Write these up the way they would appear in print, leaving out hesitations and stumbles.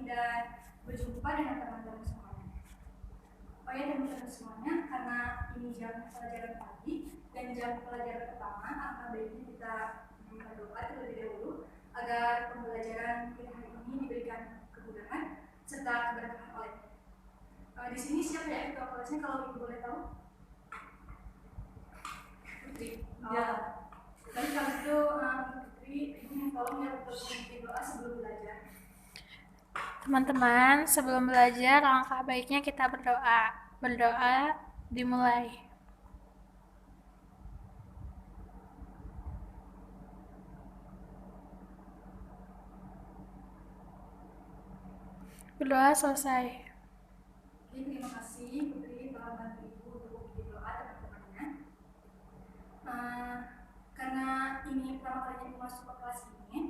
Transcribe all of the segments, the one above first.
dan berjumpa dengan teman-teman semuanya. Oh ya teman-teman semuanya, karena ini jam pelajaran pagi dan jam pelajaran pertama, maka baiknya kita berdoa terlebih dahulu agar pembelajaran kita hari ini diberikan kemudahan serta keberkahan oleh. Di sini siapa ya ketua kelasnya kalau ibu boleh tahu? Putri. Ya. Tapi kalau itu Putri, ibu tolong ya untuk memimpin doa sebelum belajar. Teman-teman, sebelum belajar, langkah baiknya kita berdoa. Berdoa dimulai. Berdoa selesai. Oke, terima kasih Putri telah bantu ibu untuk memimpin doa teman-temannya. Karena ini pertama kalinya ibu masuk ke kelas ini,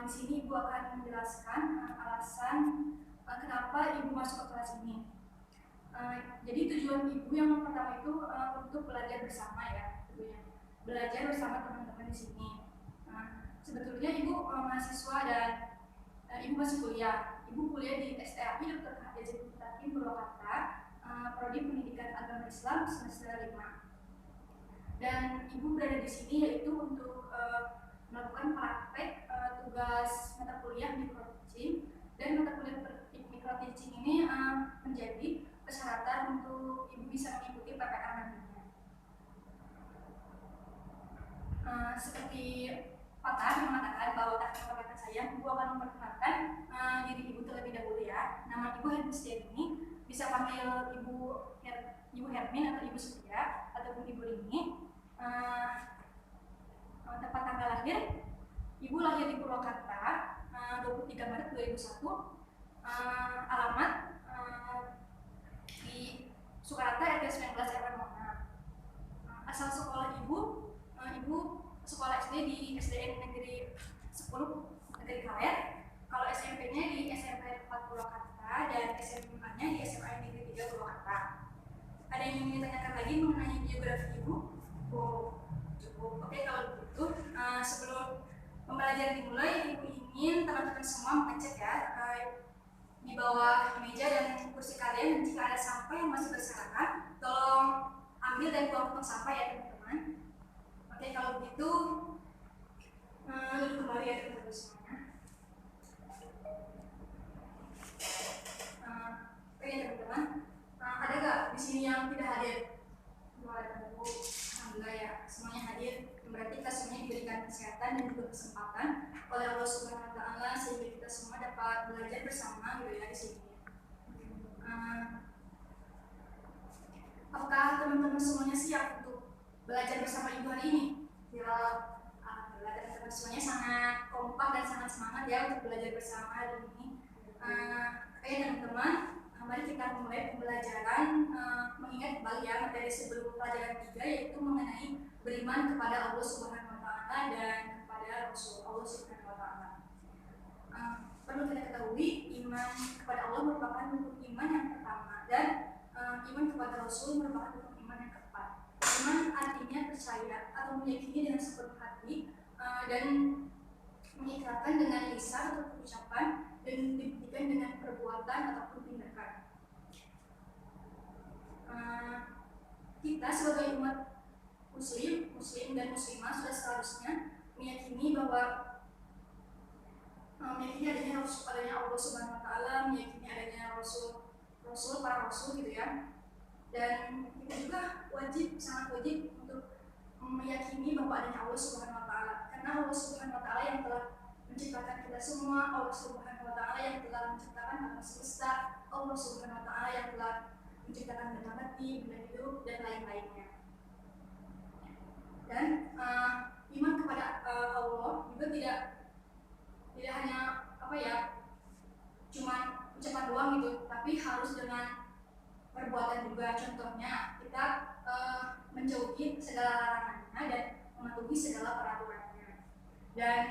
di sini ibu akan menjelaskan alasan kenapa ibu masuk ke kelas ini. Jadi tujuan ibu yang pertama itu untuk belajar bersama ya, tentunya belajar bersama teman-teman di sini. Sebetulnya ibu mahasiswa dan ibu masih kuliah. Ibu kuliah di STAI Dr. Haji Mutakin Purwakarta, prodi Pendidikan Agama Islam semester 5. Dan ibu berada di sini yaitu untuk melakukan praktek tugas mata kuliah microteaching, dan mata kuliah microteaching ini menjadi persyaratan untuk ibu bisa mengikuti PPL nantinya. Seperti Patah mengatakan bahwa tak kata saya, ibu akan memperkenalkan diri ibu terlebih dahulu ya. Nama ibu Hermin ini bisa panggil ibu Hermin atau ibu Surya ataupun ibu Rini. Tempat tanggal lahir, ibu lahir di Purwakarta 23 Maret 2001. Alamat di Sukarata RT 19 RW 06. Asal sekolah ibu sekolah SD di SDN Negeri 10 Negeri Kaler. Kalau SMP-nya di SMP 4 Purwakarta dan SMA-nya di SMA Negeri 3 Purwakarta. Ada yang ingin ditanyakan lagi mengenai biografi ibu? Oh, cukup. Oke, kalau begitu sebelum pembelajaran dimulai, ibu ingin teman-teman semua mengecek ya di bawah meja dan kursi kalian. Jika ada sampah yang masih berserakan, tolong ambil dan buang tong sampah ya teman-teman. Oke, kalau begitu duduk kembali ya teman-teman semuanya. Oke teman-teman, ada nggak di sini yang tidak hadir? Alhamdulillah ya, semuanya hadir. Berarti kita semuanya diberikan kesehatan dan juga kesempatan oleh Allah Subhanahu Wa Taala sehingga kita semua dapat belajar bersama gitu ya di sini. Apakah teman-teman semuanya siap untuk belajar bersama ibu hari ini? Ya, alhamdulillah teman-teman semuanya sangat kompak dan sangat semangat ya untuk belajar bersama hari ini. Oke teman-teman, mari kita mulai pembelajaran mengingat kembali ya materi sebelum pelajaran 3 yaitu mengenai beriman kepada Allah Subhanahu Wa Taala dan kepada Rasul Allah Subhanahu Wa Taala. Perlu kita ketahui iman kepada Allah merupakan rukun iman yang pertama dan iman kepada Rasul merupakan rukun iman yang keempat. Iman artinya percaya atau meyakini dengan sepenuh hati dan mengikrarkan dengan lisan atau ucapan dan dibuktikan dengan perbuatan ataupun tindakan. Kita sebagai umat muslim dan muslimah sudah seharusnya meyakini bahwa meyakini adanya Allah Subhanahu Wa Taala, meyakini adanya para rasul gitu ya. Dan kita juga sangat wajib untuk meyakini bahwa adanya Allah Subhanahu Wa Taala, karena Allah Subhanahu Wa Taala yang telah menciptakan kita semua, Allah Subhanahu Wa Taala yang telah menciptakan alam semesta, Allah Subhanahu Wa Taala yang telah menciptakan benda mati, benda hidup dan lain-lainnya. Dan iman kepada Allah juga tidak hanya cuma ucapan doang gitu, tapi harus dengan perbuatan juga. Contohnya kita menjauhi segala larangannya dan mematuhi segala peraturannya. Dan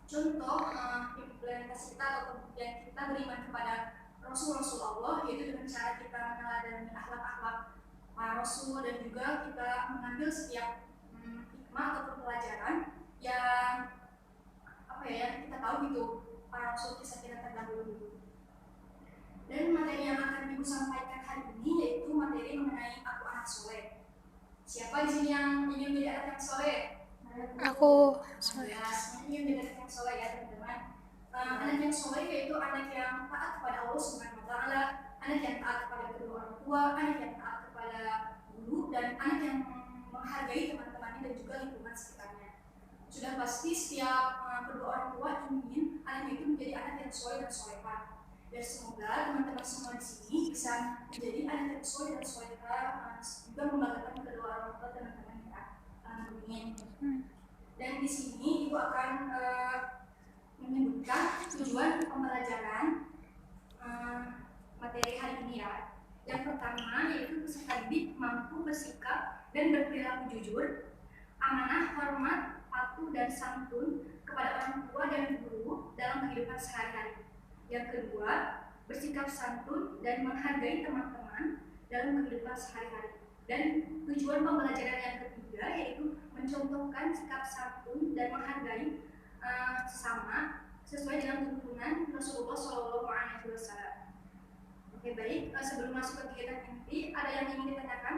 contoh implementasi kita atau kemudian kita beriman kepada Rasul-Rasul Allah yaitu dengan cara kita meneladani akhlak-akhlak para Rasul dan juga kita mengambil setiap hikmah atau pelajaran yang kita tahu gitu para usul kisah kita terdahulu. Dan materi yang akan Ibu sampaikan hari ini yaitu materi mengenai aku anak soleh. Siapa di sini yang ingin menjadi anak yang soleh? Aku Soleh. Ingin menjadi anak yang soleh ya teman-teman. Anak yang soleh yaitu anak yang taat kepada Allah Subhanahu Wa Taala, anak yang taat kepada kedua orang tua, anak yang taat kepada guru, dan anak yang menghargai teman-temannya dan juga lingkungan sekitarnya. Sudah pasti setiap kedua orang tua ingin anaknya itu menjadi anak yang soleh dan solehah. Dan semoga teman-teman semua di sini bisa menjadi anak yang soleh dan solehah, juga membanggakan kedua orang tua teman-teman kita ingin. Dan di sini Ibu akan menyebutkan tujuan pembelajaran materi hari ini ya. Yang pertama yaitu peserta didik mampu bersikap dan berperilaku jujur, amanah, hormat, patuh dan santun kepada orang tua dan guru dalam kehidupan sehari-hari. Yang kedua, bersikap santun dan menghargai teman-teman dalam kehidupan sehari-hari. Dan tujuan pembelajaran yang ketiga yaitu mencontohkan sikap santun dan menghargai sesama sesuai dengan tuntunan Rasulullah SAW. Oke, baik. Sebelum masuk ke kegiatan inti, ada yang ingin ditanyakan?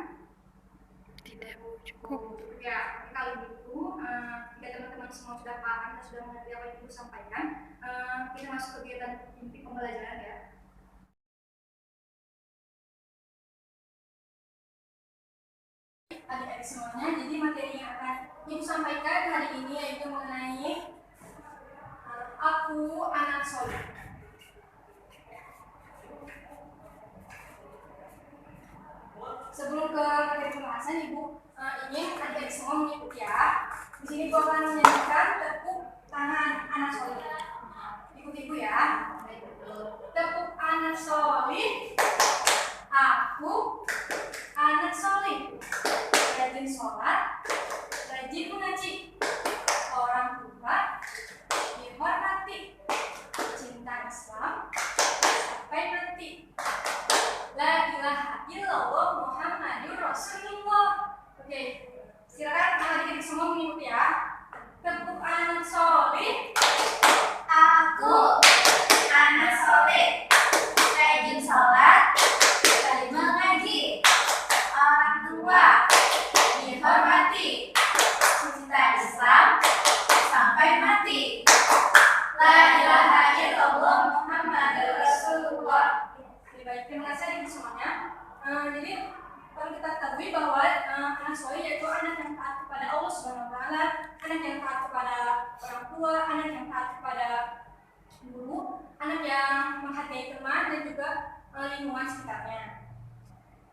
tidak cukup. Ya, kalau gitu, jika teman-teman semua sudah paham dan sudah mengerti apa yang Ibu sampaikan, kita masuk ke kegiatan inti pembelajaran ya. Adik-adik semuanya, jadi materi yang akan Ibu sampaikan hari ini yaitu mengenai aku anak soleh. Sebelum ke materi pembahasan, Ibu ingin adik-adik semua mengikuti ya. Di sini Ibu akan menyanyikan tepuk tangan anak soleh. Ikuti Ibu ya. Tepuk anak soleh. Aku anak soleh. Rajin sholat, rajin mengaji, orang tua dihormati, cinta Islam sampai mati. La ilaha illallah Muhammadur Rasulullah. Oke, silakan adik-adik semua mengikuti ya. Tepuk anak soleh. Aku anak soleh, rajin sholat, rajin mengaji, orang tua dihormati, cinta Islam sampai mati. La ilaha illallah Muhammadur Rasulullah. Baik, terima kasih adik semuanya. Jadi perlu kita ketahui bahwa anak soleh yaitu anak yang taat kepada Allah Subhanahu Wa Taala, anak yang taat kepada orang tua, anak yang taat kepada guru, anak yang menghargai teman dan juga lingkungan sekitarnya.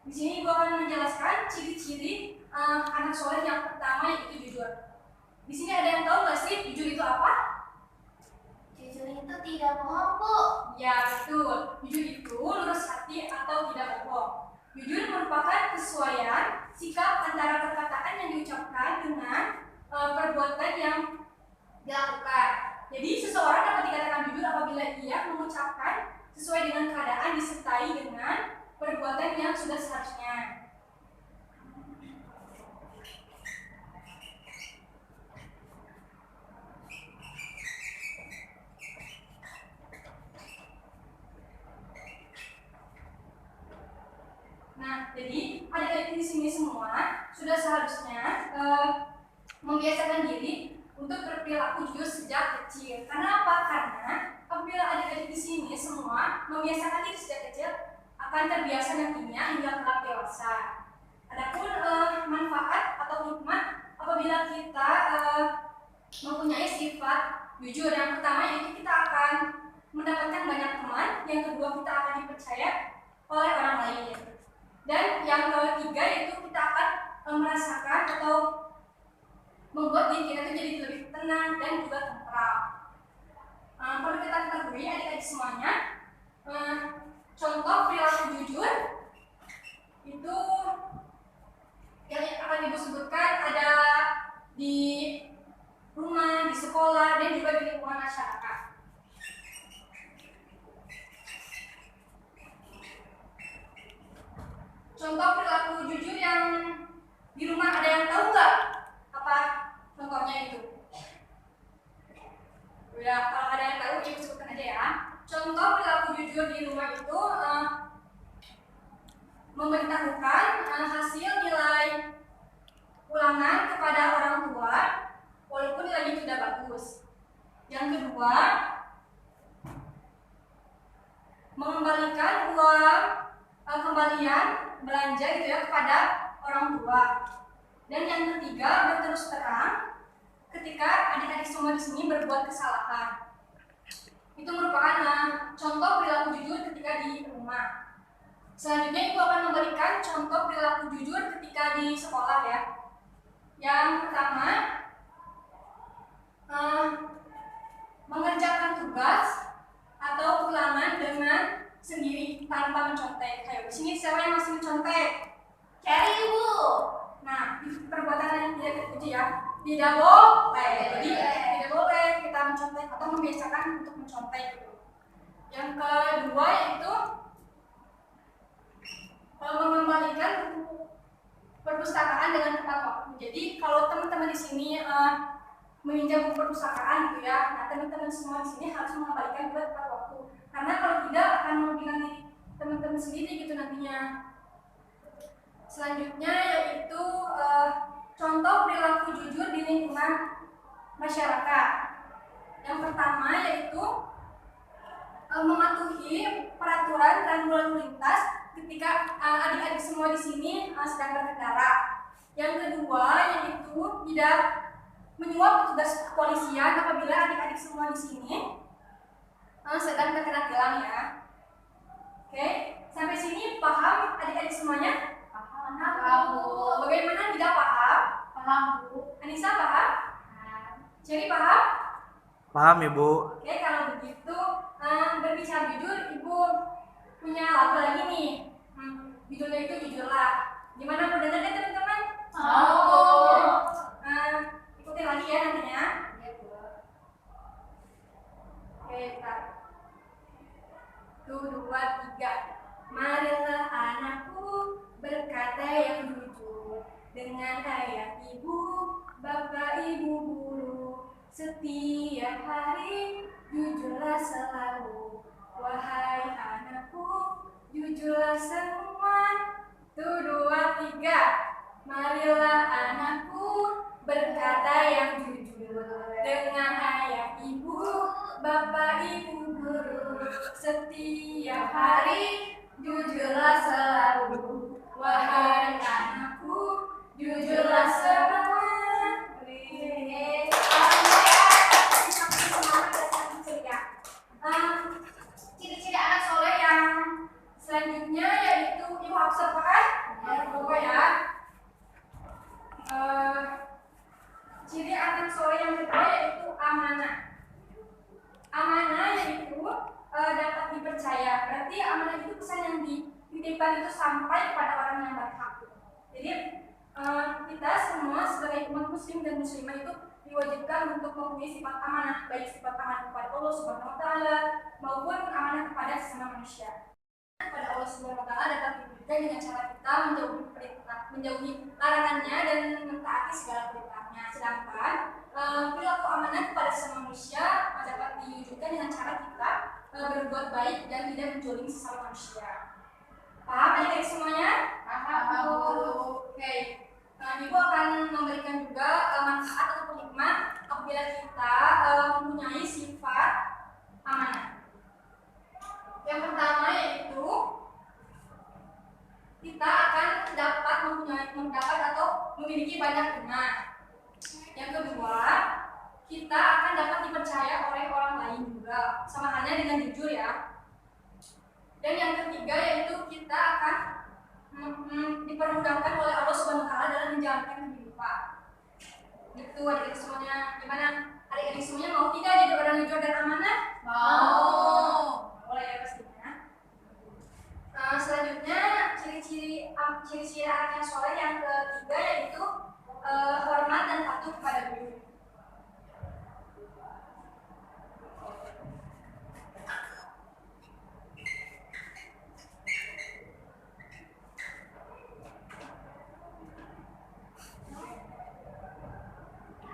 Di sini Ibu akan menjelaskan ciri-ciri anak soleh yang pertama yaitu jujur. Di sini ada yang tahu nggak sih jujur itu apa? Jujur itu tidak bohong, Bu. Ya betul, jujur itu lurus hati atau tidak bohong. Jujur merupakan kesesuaian sikap antara perkataan yang diucapkan dengan perbuatan yang dilakukan. Jadi seseorang dapat dikatakan jujur apabila ia mengucapkan sesuai dengan keadaan disertai dengan perbuatan yang sudah seharusnya. Nah, jadi adik-adik di sini semua sudah seharusnya membiasakan diri untuk berperilaku jujur sejak kecil. Karena apa? Karena apabila adik-adik di sini semua membiasakan diri sejak kecil, akan terbiasa nantinya hingga kelak dewasa. Adapun manfaat atau hikmah apabila kita mempunyai sifat jujur, yang pertama yaitu kita akan mendapatkan banyak teman, yang kedua kita akan dipercaya oleh orang lain. Dan yang ketiga yaitu kita akan merasakan atau membuat diri kita itu jadi lebih tenang dan juga tentram. Perlu kita ketahui adik-adik semuanya, contoh perilaku jujur itu yang akan Ibu sebutkan ada di rumah, di sekolah, dan juga di lingkungan masyarakat. Contoh perilaku jujur yang di rumah ada yang tahu nggak apa contohnya itu? Ya, kalau ada yang tahu Ibu sebutkan aja ya. Contoh perilaku jujur di rumah itu memberitahukan hasil nilai ulangan kepada orang tua walaupun nilainya tidak bagus. Yang kedua, mengembalikan uang kembalian belanja gitu ya kepada orang tua. Dan yang ketiga, berterus terang ketika adik-adik semua di sini berbuat kesalahan. Itu merupakan contoh perilaku jujur ketika di rumah. Selanjutnya Ibu akan memberikan contoh perilaku jujur ketika di sekolah ya. Yang pertama, mengerjakan tugas atau ulangan dengan sendiri tanpa mencontek. Ayo, di sini siapa yang masih mencontek? Cari Ibu. Nah, perbuatan yang tidak terpuji ya, tidak boleh. Jadi tidak boleh kita mencontek atau membiasakan untuk mencontek gitu. Yang kedua yaitu mengembalikan buku perpustakaan dengan tepat waktu. Jadi kalau teman-teman di sini meminjam buku perpustakaan gitu ya, nah teman-teman semua di sini harus mengembalikan juga tepat waktu. Karena kalau tidak akan merugikan diri teman-teman sendiri gitu nantinya. Selanjutnya yaitu contoh perilaku jujur di lingkungan masyarakat. Yang pertama yaitu mematuhi peraturan lalu lintas ketika adik-adik semua di sini sedang berkendara. Yang kedua yaitu tidak menyuap petugas kepolisian apabila adik-adik semua di sini sedang terkena tilang ya. Oke, sampai sini paham adik-adik semuanya? Paham Bu. Bagaimana tidak paham? Paham Bu. Anissa paham? Ceri paham? Paham Ibu. Oke, kalau begitu berbicara jujur, Ibu punya lagu lagi nih. Judulnya itu Jujurlah. Gimana mau dengar deh teman-teman? Mau. Ikutin lagi ya nantinya. Oke, bentar. 1, 2, 3. Marilah anakku berkata yang jujur dengan ayah ibu, bapak ibu guru. Setiap hari jujurlah selalu. Wahai anakku, jujurlah semua. 1, 2, 3. Marilah anakku berkata yang jujur dengan ayah ibu, bapak ibu guru. Setiap hari jujurlah selalu. Wahai anakku, jujurlah semua. Ciri-ciri anak soleh yang selanjutnya yaitu Ibu harus apa kan? Ya. Ciri anak soleh yang kedua yaitu amanah. Amanah yaitu dapat dipercaya. Berarti amanah itu pesan yang dititipkan itu sampai kepada orang yang berhak. Jadi kita semua sebagai umat muslim dan muslimah itu diwajibkan untuk mempunyai sifat amanah, baik sifat amanah kepada Allah Subhanahu wa taala maupun amanah kepada sesama manusia. Kepada Allah Subhanahu wa taala dapat diwujudkan dengan cara kita menjauhi larangannya dan mentaati segala perintahnya. Sedangkan perilaku amanah kepada sesama manusia dapat diwujudkan dengan cara kita berbuat baik dan tidak menjolimi sesama manusia. Paham adik-adik semuanya? Paham Bu. Oke. Ibu akan memberikan juga manfaat atau hikmah apabila kita mempunyai sifat amanah. Yang pertama yaitu kita akan mendapat atau memiliki banyak teman. Yang kedua, kita akan dapat dipercaya oleh orang lain juga, sama halnya dengan jujur ya. Dan yang ketiga yaitu kita akan dipermudahkan oleh Allah Subhanahu wa taala dalam menjalankan kehidupan. Gitu adik-adik semuanya. Gimana? Adik-adik semuanya mau tidak jadi orang jujur dan amanah? Mau. Boleh ya pastinya. Selanjutnya ciri-ciri anak yang soleh yang ketiga yaitu hormat dan patuh kepada guru.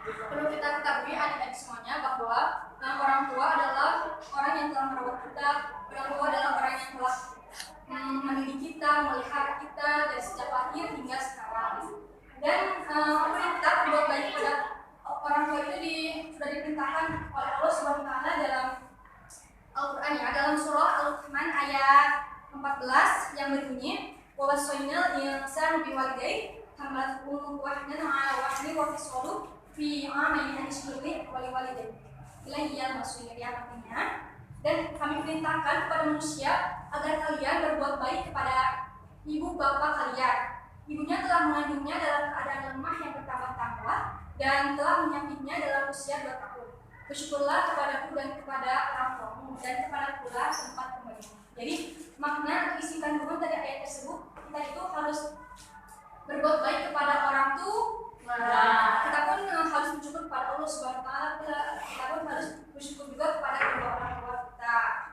Perlu kita ketahui adik-adik semuanya bahwa orang tua adalah telah merawat kita, orang tua adalah orang yang telah mendidik kita, melihara kita dari sejak lahir hingga sekarang. Dan perintah berbuat baik kepada orang tua itu sudah diperintahkan oleh Allah Subhanahu wa taala dalam Al-Qur'an ya, dalam surah Al-Rahman ayat 14 yang berbunyi wa wasainal insana biwalidayhi hamalatuhu wahnan 'ala wahni wa fisaluhu fi 'amaini an ishkur li wa liwalidayhi ilaihiyal masir, yang artinya dan kami perintahkan kepada manusia agar kalian berbuat baik kepada ibu bapak kalian. Ibunya telah mengandungnya dalam keadaan lemah yang bertambah-tambah dan telah menyakitnya dalam usia 2 tahun. Bersyukurlah kepadaku dan kepada orang tuamu dan kepada pula tempat kembali. Jadi makna isi kandungan dari ayat tersebut, kita itu harus berbuat baik kepada orang tua. Kita pun harus bersyukur kepada Allah Subhanahu wa taala. Kita pun harus bersyukur juga kepada kedua orang tua kita.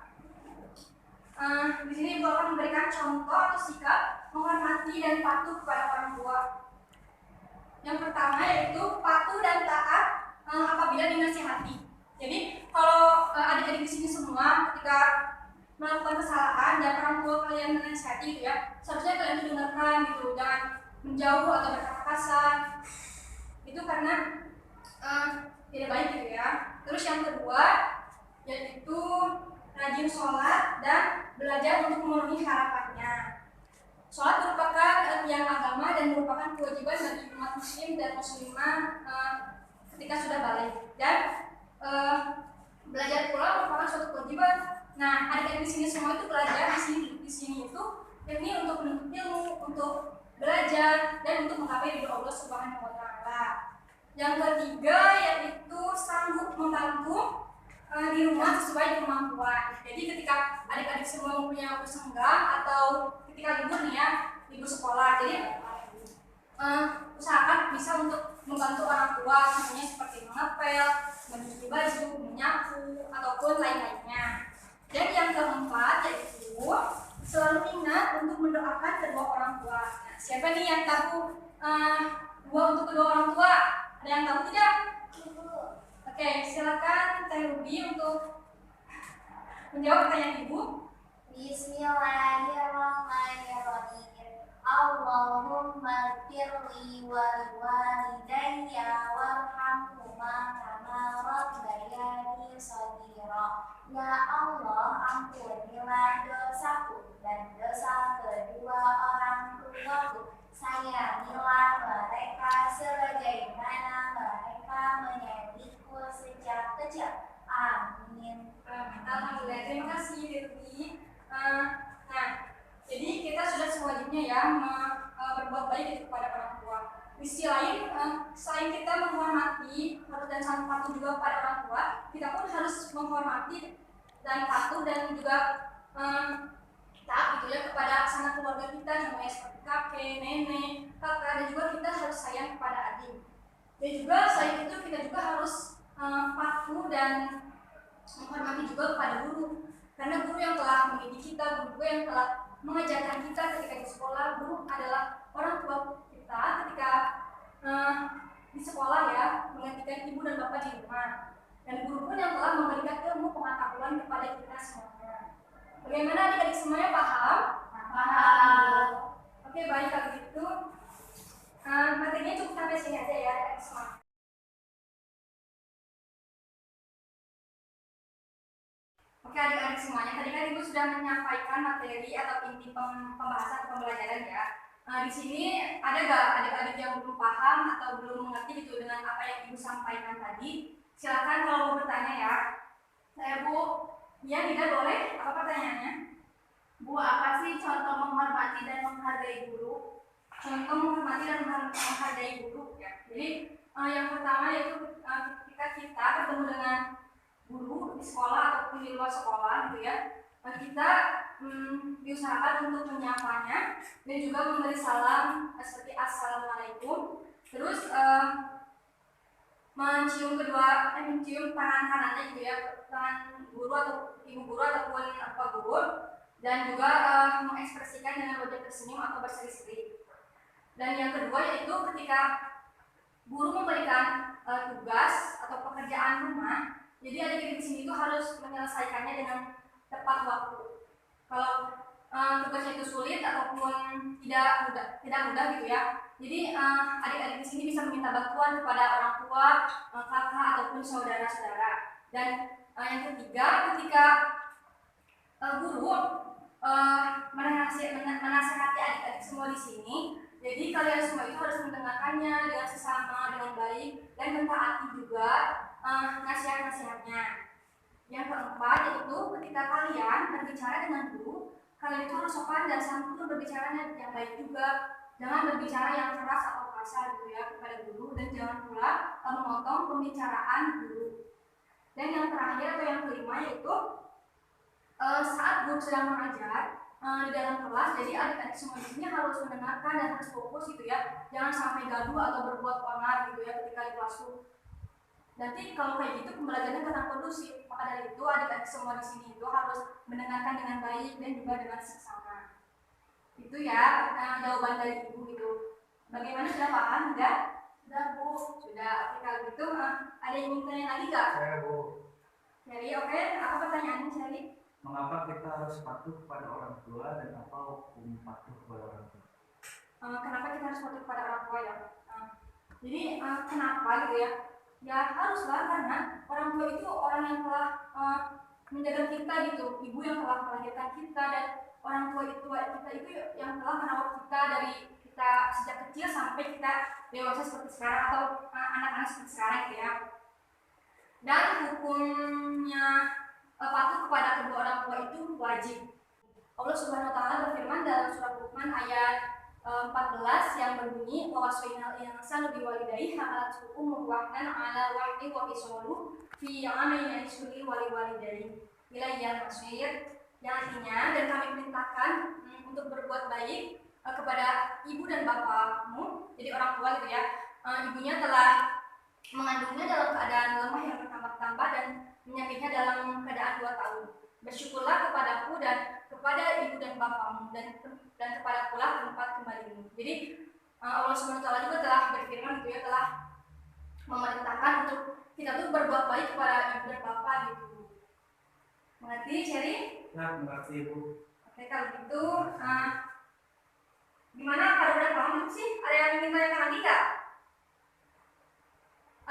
Di sini Ibu akan memberikan contoh atau sikap menghormati dan patuh kepada orang tua. Yang pertama yaitu patuh dan taat apabila dinasihati. Jadi kalau adik-adik di sini semua ketika melakukan kesalahan dan orang tua kalian menasihati itu ya, seharusnya kalian itu dengarkan gitu, jangan menjauh atau berkata kasar. Itu karena tidak baik gitu ya. Terus yang kedua yaitu rajin sholat dan belajar untuk memenuhi harapannya. Sholat merupakan tiang agama dan merupakan kewajiban bagi umat muslim dan muslimah ketika sudah balik. Dan belajar pula merupakan suatu kewajiban. Nah, adik-adik di sini semua itu belajar di sini itu ini untuk menuntut ilmu, untuk belajar dan untuk menggapai ridho Allah Subhanahu wa taala. Yang ketiga yaitu sanggup membantu di rumah sesuai kemampuan. Jadi ketika adik-adik semua mempunyai waktu senggang atau ketika libur nih ya, libur sekolah, jadi usahakan bisa untuk membantu orang tua, contohnya seperti mengepel, mencuci baju, menyapu, ataupun lain-lainnya. Dan yang keempat yaitu selalu ingat untuk mendoakan kedua orang tua. Nah, siapa nih yang tahu doa untuk kedua orang tua? Ada yang tahu tidak? Oke, silakan Teh Ruby untuk menjawab pertanyaan Ibu. Bismillahirrahmanirrahim. Allahumma firli wa liwalidayya warhamhuma kama rabbayani shaghira. Ya Allah, ampunilah dosaku dan dosa kedua orang tuaku. Sayangilah mereka sebagaimana mereka menyayangiku sejak kecil. Amin. Alhamdulillah, terima kasih Ruby. Nah, jadi kita sudah sewajibnya ya berbuat baik kepada orang tua. Di sisi lain, selain kita menghormati dan sangat patuh juga kepada orang tua, kita pun harus menghormati dan patuh dan juga taat gitu ya kepada sanak keluarga kita, namanya seperti kakek, nenek, kakak, dan juga kita harus sayang kepada adik. Dan juga selain itu kita juga harus patuh dan menghormati juga kepada guru, karena guru yang telah mendidik kita, guru yang telah mengajarkan kita ketika di sekolah. Guru adalah orang tua kita ketika di sekolah ya, menggantikan ibu dan bapak di rumah. Dan guru pun yang telah memberikan ilmu pengetahuan kepada kita semuanya. Bagaimana adik-adik semuanya paham? Paham. Oke, baik kalau gitu. Materinya cukup sampai sini aja ya adik-adik semua. Oke adik-adik semuanya, tadi kan Ibu sudah menyampaikan materi atau inti pembahasan atau pembelajaran ya. Di sini ada gak adik-adik yang belum paham atau belum mengerti gitu dengan apa yang Ibu sampaikan tadi? Silakan kalau mau bertanya ya. Saya Bu, ya tidak boleh. Apa pertanyaannya? Bu, apa sih contoh menghormati dan menghargai guru? Contoh menghormati dan menghargai guru ya. Jadi yang pertama yaitu ketika kita bertemu dengan guru di sekolah ataupun di luar sekolah gitu ya, kita diusahakan untuk menyapanya dan juga memberi salam seperti assalamualaikum. Terus mencium tangan kanannya gitu ya, tangan guru atau ibu guru ataupun apa guru, dan juga mengekspresikan dengan wajah tersenyum atau berseri-seri. Dan yang kedua yaitu ketika guru memberikan tugas atau pekerjaan rumah, Jadi adik-adik di sini itu harus menyelesaikannya dengan tepat waktu. Kalau tugasnya itu sulit ataupun tidak mudah gitu ya. Jadi adik-adik di sini bisa meminta bantuan kepada orang tua, kakak ataupun saudara-saudara. Dan yang ketiga, ketika guru menasehati adik-adik semua di sini, jadi kalian semua itu harus mendengarkannya dengan sesama, dengan baik, dan mentaati juga nasihat-nasihatnya. Yang keempat yaitu ketika kalian berbicara dengan guru, kalian itu harus sopan dan santun berbicara yang baik juga. Jangan berbicara yang keras atau kasar gitu ya kepada guru, dan jangan pula memotong pembicaraan guru. Dan yang terakhir atau yang kelima yaitu saat guru sedang mengajar di dalam kelas, jadi adik-adik semua di sini harus mendengarkan dan harus fokus gitu ya. Jangan sampai gaduh atau berbuat onar gitu ya ketika di kelasroom. Nanti kalau kayak gitu pembelajarannya kurang kondusif. Maka dari itu adik-adik semua di sini itu harus mendengarkan dengan baik dan juga dengan seksama. Itu ya jawaban dari ibu gitu. Bagaimana, sudah paham? Sudah? Sudah Bu. Sudah. Oke, kalau gitu ada yang ingin tanya lagi nggak? Saya, Bu. Jadi oke, apa pertanyaannya Sally? Mengapa kita harus patuh kepada orang tua dan apa hukum patuh kepada orang tua? Kenapa kita harus patuh kepada orang tua ya? Jadi kenapa gitu ya? Ya haruslah, karena orang tua itu orang yang telah menjaga kita gitu, ibu yang telah melahirkan kita, dan orang tua kita itu yang telah merawat kita dari kita sejak kecil sampai kita dewasa seperti sekarang atau anak-anak seperti sekarang gitu ya. Dan hukumnya patuh kepada kedua orang tua itu wajib. Allah Subhanahu wa taala berfirman dalam surah Luqman ayat 14 yang berbunyi wa wasainal insana biwalidayhi hamalatuhu ummuhu wahnan ala wahdi wa fisaluhu fi amaini yashkuri walidayhi ilayya masir, yang artinya dan kami perintahkan untuk berbuat baik kepada ibu dan bapakmu, jadi orang tua gitu ya. Ibunya telah mengandungnya dalam keadaan lemah yang bertambah-tambah dan menyakitnya dalam keadaan 2 tahun. Bersyukurlah kepadaku dan kepada ibu dan bapakmu dan kepada pula tempat kembalimu. Jadi Allah Subhanahu wa taala juga telah berfirman gitu ya, telah memerintahkan untuk kita tuh berbuat baik kepada ibu dan bapak gitu. Mengerti, Cherry? Ya, mengerti, Bu. Oke, kalau gitu gimana, kalau udah paham belum sih? Ada yang ingin tanyakan lagi nggak?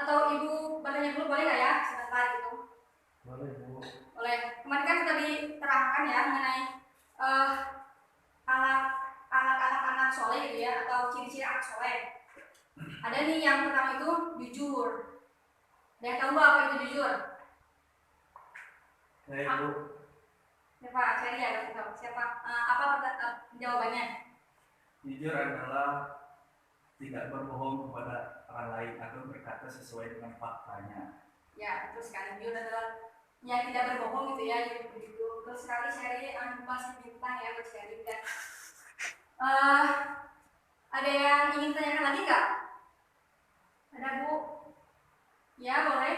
Atau ibu bertanya dulu boleh nggak ya, sebentar gitu? Boleh, Bu. Boleh. Kemarin kan sudah diterangkan ya mengenai anak-anak soleh gitu ya, atau ciri-ciri anak soleh. Ada nih yang pertama itu jujur. Ada yang tahu apa itu jujur? Saya, Bu. Siapa? Cari ya, gitu. Siapa? Apa jawabannya? Jujur adalah tidak berbohong kepada orang lain atau berkata sesuai dengan faktanya. Ya, betul sekali. Jujur adalah ya tidak berbohong gitu ya, jadi begitu. Terus sekali Sherry masih bintang ya buat Sherry. Dan ada yang ingin tanyakan lagi nggak? Ada Bu? Ya boleh.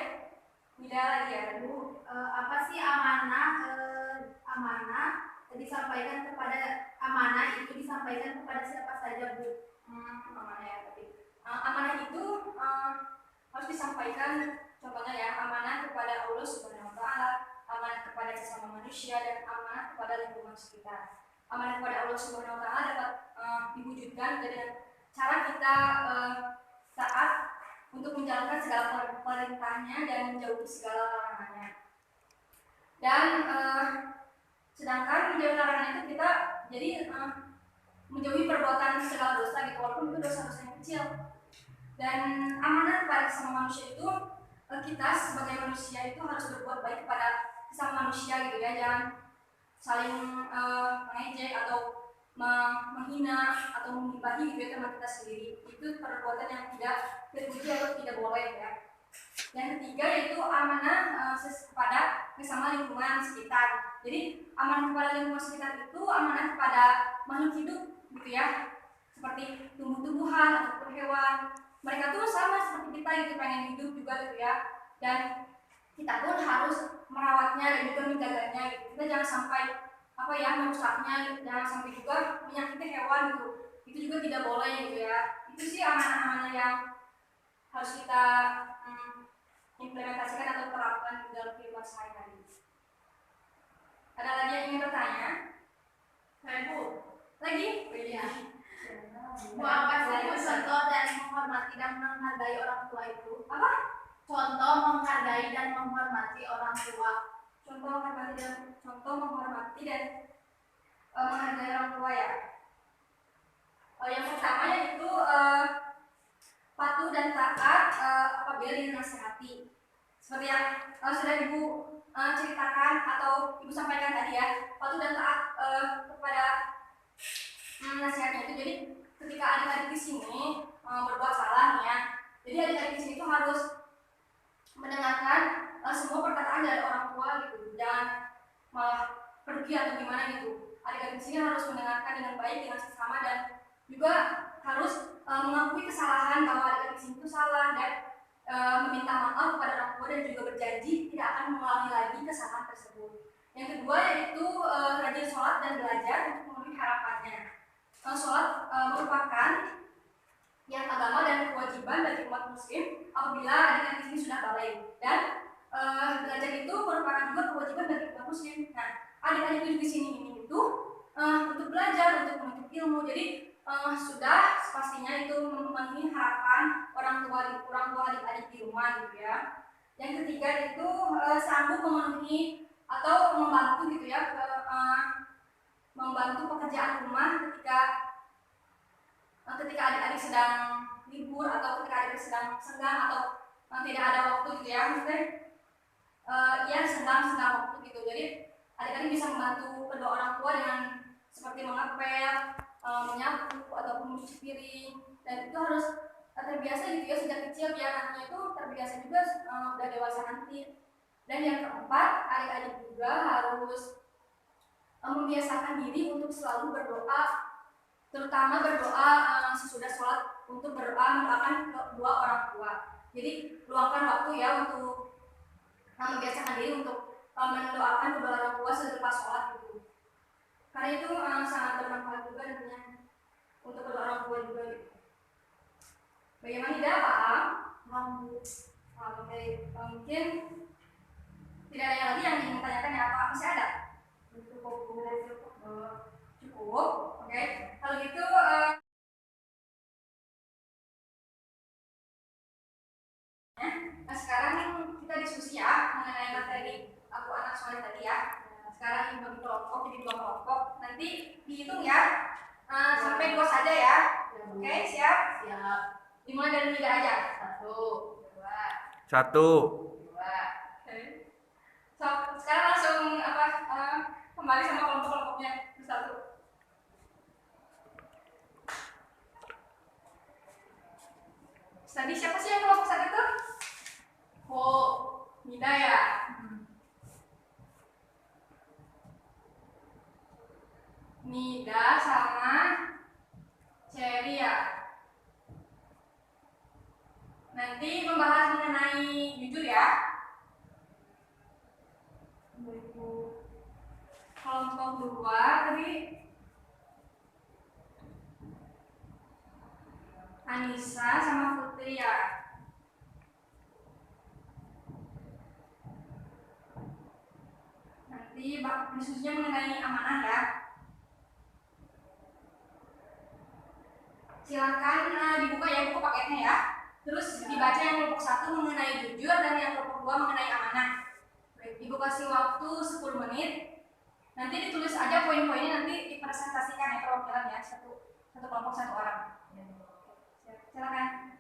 Tidak lagi ya Bu. Apa sih amanah? Amanah disampaikan kepada amanah itu disampaikan kepada siapa saja Bu? Amanah ya tadi. Amanah itu harus disampaikan, contohnya ya, amanah kepada Allah Subhanahu wa taala, amanah kepada sesama manusia, dan amanah kepada lingkungan sekitar. Amanah kepada Allah Subhanahu wa taala dapat diwujudkan dengan cara kita taat untuk menjalankan segala perintahnya dan menjauhi segala larangannya. Dan sedangkan menjauhi larangan itu kita jadi menjauhi perbuatan segala dosa gitu, walaupun itu dosa-dosa yang kecil. Dan amanah kepada sesama manusia itu kita sebagai manusia itu harus berbuat baik kepada sesama manusia gitu ya, jangan saling mengejek atau menghina atau menggibahi gitu ya teman kita sendiri. Itu perbuatan yang tidak terpuji atau tidak boleh ya. Yang ketiga yaitu amanah kepada sesama lingkungan sekitar. Jadi amanah kepada lingkungan sekitar itu amanah kepada makhluk hidup gitu ya, seperti tumbuh-tumbuhan ataupun hewan. Mereka tuh sama seperti kita gitu, pengen hidup juga gitu ya, dan kita pun harus merawatnya dan juga menjaganya gitu. Kita jangan sampai merusaknya, jangan sampai juga menyakiti hewan gitu. Itu juga tidak boleh gitu ya. Itu sih amanah-amanah yang harus kita implementasikan atau terapkan di dalam kehidupan sehari-hari. Ada lagi yang ingin bertanya? Saya Bu. Lagi? Iya. Bu, apa sih Bu contoh dari menghormati dan menghargai orang tua itu? Apa? Contoh menghargai dan menghormati orang tua. Contoh menghormati dan menghargai orang tua ya. Yang pertama yaitu patuh dan taat apabila dinasihati. Seperti yang sudah Ibu ceritakan atau Ibu sampaikan tadi ya, patuh dan taat kepada nasihatnya itu. Jadi ketika adik-adik di sini berbuat salah nih ya, jadi adik-adik di sini itu harus mendengarkan semua perkataan dari orang tua gitu, dan malah pergi atau gimana gitu. Adik-adik di sini harus mendengarkan dengan baik, dengan seksama, dan juga harus mengakui kesalahan bahwa adik-adik di sini itu salah, dan meminta maaf kepada orang tua, dan juga berjanji tidak akan mengulangi lagi kesalahan tersebut. Yang kedua yaitu rajin sholat dan belajar untuk memenuhi harapannya. Sholat merupakan yang agama dan kewajiban bagi umat muslim apabila adik-adik di sini sudah balik, dan belajar itu merupakan juga kewajiban bagi umat muslim. Nah, adik-adik di sini ini itu untuk belajar, untuk menuntut ilmu, jadi sudah pastinya itu memenuhi harapan orang tua adik-adik di rumah gitu ya. Yang ketiga itu sanggup memenuhi atau membantu gitu ya, membantu pekerjaan rumah ketika adik-adik sedang libur atau ketika adik sedang senggang atau tidak ada waktu gitu ya, maksudnya ya senggang waktu gitu. Jadi adik-adik bisa membantu kedua orang tua dengan seperti mengepel, menyapu ataupun mencuci piring, dan itu harus terbiasa gitu ya sejak kecil biar nantinya itu terbiasa juga udah dewasa nanti. Dan yang keempat, adik-adik juga harus membiasakan diri untuk selalu berdoa, terutama berdoa sesudah sholat, untuk berdoa mendoakan kedua orang tua. Jadi luangkan waktu ya untuk membiasakan diri untuk mendoakan kedua orang tua selepas sholat gitu. Karena itu sangat bermanfaat juga nantinya untuk kedua orang tua juga gitu. Bagaimana, tidak paham? Oke, mungkin tidak ada lagi yang ingin tanyakan ya, apa masih ada? Cukup. Oke. Kalau gitu sekarang kita diskusi ya mengenai materi aku anak soleh tadi ya. Sekarang ini bagi kelompok, jadi 2 kelompok. Nanti dihitung ya sampai 2 saja ya. Oke, siap? Siap. Dimulai dari 3 aja. 1, 2, 1. 2. Oke. So, sekarang langsung kembali sama kelompok-kelompoknya satu. Tadi siapa sih yang kelompok 1 itu? Nida ya. Nida sama Cherry ya. Nanti membahas mengenai jujur ya. Kelompok 2 tadi Anissa sama Putri ya. Nanti diskusinya mengenai amanah ya. Silakan dibuka ya buku paketnya ya. Terus dibaca yang kelompok 1 mengenai jujur dan yang kelompok 2 mengenai amanah. Baik, Ibu kasih waktu 10 menit. Nanti ditulis aja poin-poinnya, nanti dipresentasikan ya perwakilan ya, satu kelompok 1 orang. Silakan.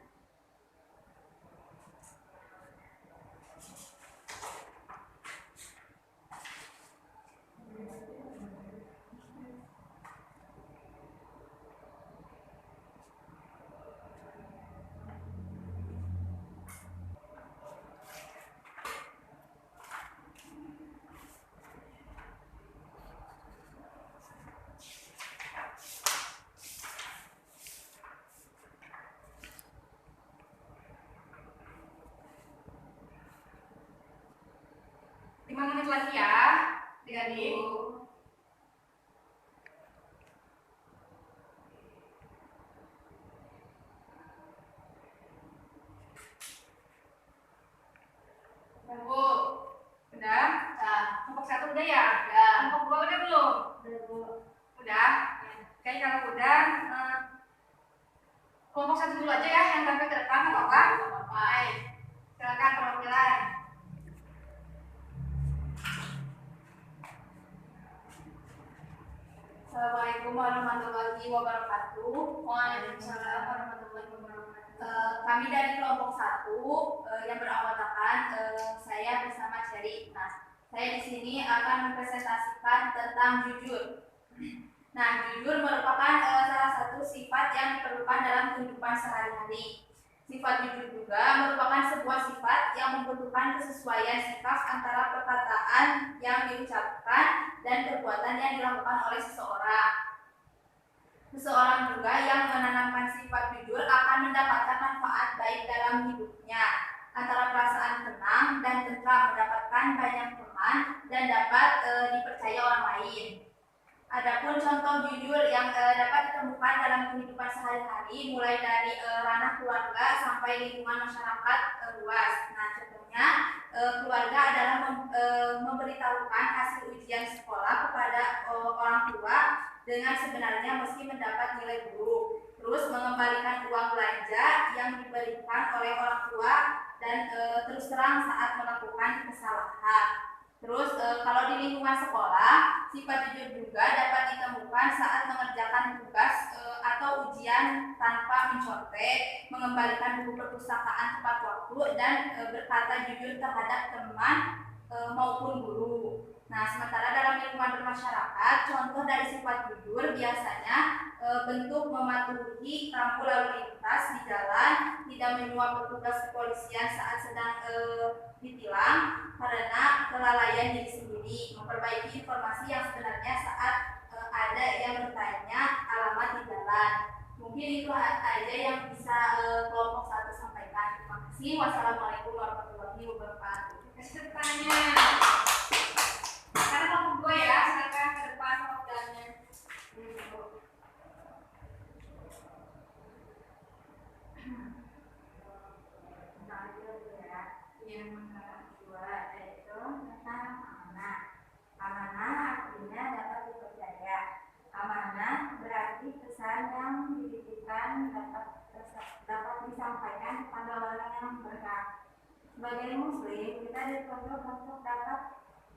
Kelompok 2 udah belum? Udah, Bu. Udah. Oke, kalau udah kelompok 1 dulu aja ya yang sampai ke depan, nggak apa-apa? Baik. Silakan perwakilan. Assalamualaikum warahmatullahi wabarakatuh. Waalaikumsalam warahmatullahi wabarakatuh. Kami dari kelompok 1 yang beranggotakan saya bersama Cherry. Nah, saya di sini akan mempresentasikan tentang jujur. Nah, jujur merupakan salah satu sifat yang diperlukan dalam kehidupan sehari-hari. Sifat jujur juga merupakan sebuah sifat yang membutuhkan kesesuaian sikap antara perkataan yang diucapkan dan perbuatan yang dilakukan oleh seseorang. Seseorang juga yang menanamkan sifat jujur akan mendapatkan manfaat baik dalam hidupnya, antara perasaan tenang dan tentram, mendapatkan banyak teman dan dapat dipercaya orang lain. Adapun contoh jujur yang dapat ditemukan dalam kehidupan sehari-hari, mulai dari ranah keluarga sampai lingkungan masyarakat luas. Nah, contohnya keluarga adalah memberitahukan hasil ujian sekolah kepada orang tua dengan sebenarnya meski mendapat nilai buruk. Terus mengembalikan uang belanja yang diberikan oleh orang tua dan terus terang saat melakukan kesalahan. Terus kalau di lingkungan sekolah, sifat jujur juga dapat ditemukan saat mengerjakan tugas atau ujian tanpa mencontek, mengembalikan buku perpustakaan tepat waktu, dan berkata jujur terhadap teman maupun guru. Nah, sementara dalam lingkungan bermasyarakat, contoh dari sifat jujur biasanya bentuk mematuhi rambu lalu lintas di jalan, tidak menyuap petugas kepolisian saat sedang ditilang karena kelalaian diri sendiri, memperbaiki informasi yang sebenarnya saat ada yang bertanya alamat di jalan. Mungkin itu aja yang bisa kelompok 1 sampaikan. Terima kasih. Wassalamualaikum warahmatullahi wabarakatuh. Kasih tanya. Sekarang kelompok 2 ya, silakan ke depan perwakilannya. Yang kedua yaitu tentang amanah. Amanah artinya dapat dipercaya. Amanah berarti pesan yang dititipkan dapat disampaikan kepada orang yang berhak. Sebagai muslim, kita dituntut untuk dapat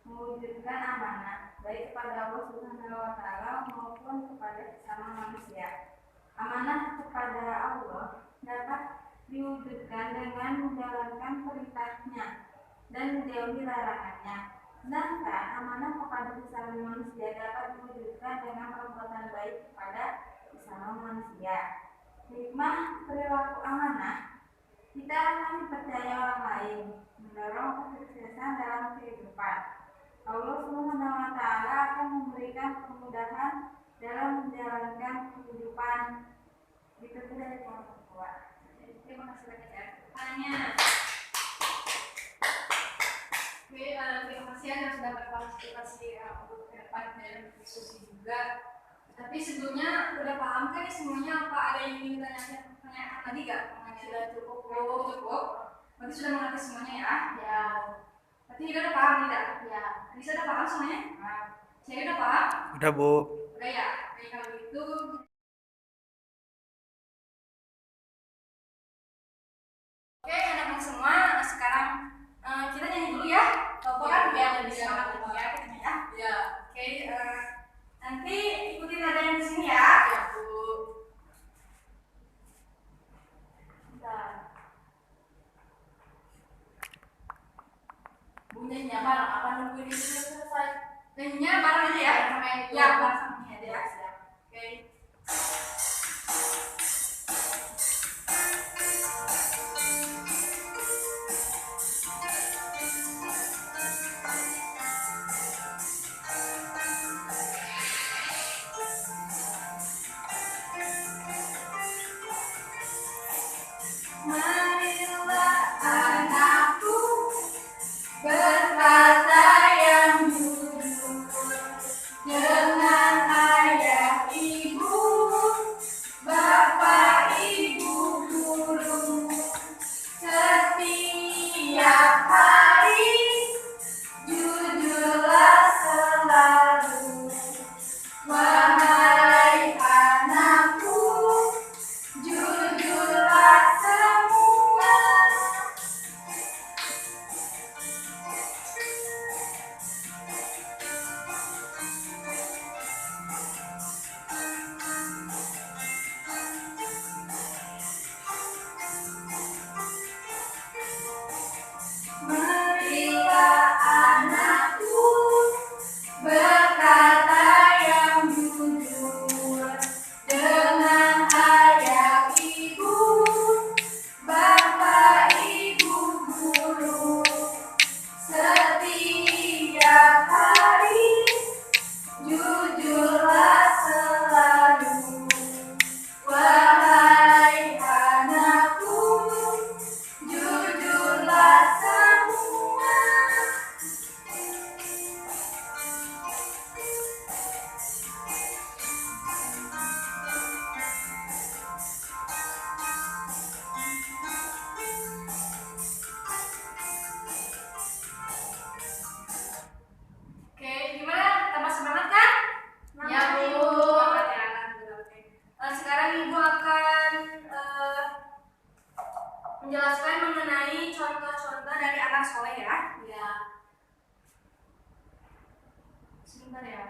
mewujudkan amanah baik kepada Allah Subhanahu wa Ta'ala maupun kepada sesama manusia. Amanah kepada Allah dapat diwujudkan dengan menjalankan perintahnya dan menjauhi larangannya. Sedangkan amanah kepada sesama manusia dapat diwujudkan dengan perbuatan baik kepada sesama manusia. Hikmah perilaku amanah, kita akan dipercaya orang lain, mendorong kesuksesan dalam kehidupan. Allah Subhanahu wa Ta'ala akan memberikan kemudahan dalam menjalankan kehidupan. Itu dari kelompok 2. Terima kasih banyak ya. Tanya. Oke, terima kasih yang sudah berpartisipasi untuk ke depan dalam diskusi juga. Tapi sebelumnya udah paham kan semuanya, apa ada yang ingin tanyakan tadi nggak? Sudah cukup. Berarti sudah mengerti semuanya ya? Ya. Berarti udah paham tidak? Ya. Bisa udah paham semuanya? Saya udah paham? Udah, Bu. Udah ya. Oke, kalau gitu oke, anak-anak semua, sekarang kita nyanyi dulu ya. Bapak kan biar lebih semangat lagi ya, kita nyanyi ya. Ya. Oke, nanti ikutin nada yang di sini ya. Ya, Bu. Bentar. Bunyinya bareng apa nungguin ini selesai? Nyanyinya bareng aja ya. Sama yang itu. Ya, bareng sama ini aja ya. Siap. Oke. Marilah anakku berkata yang jujur dengan ayah ibu. anak soleh ya. Ya. Sebentar ya.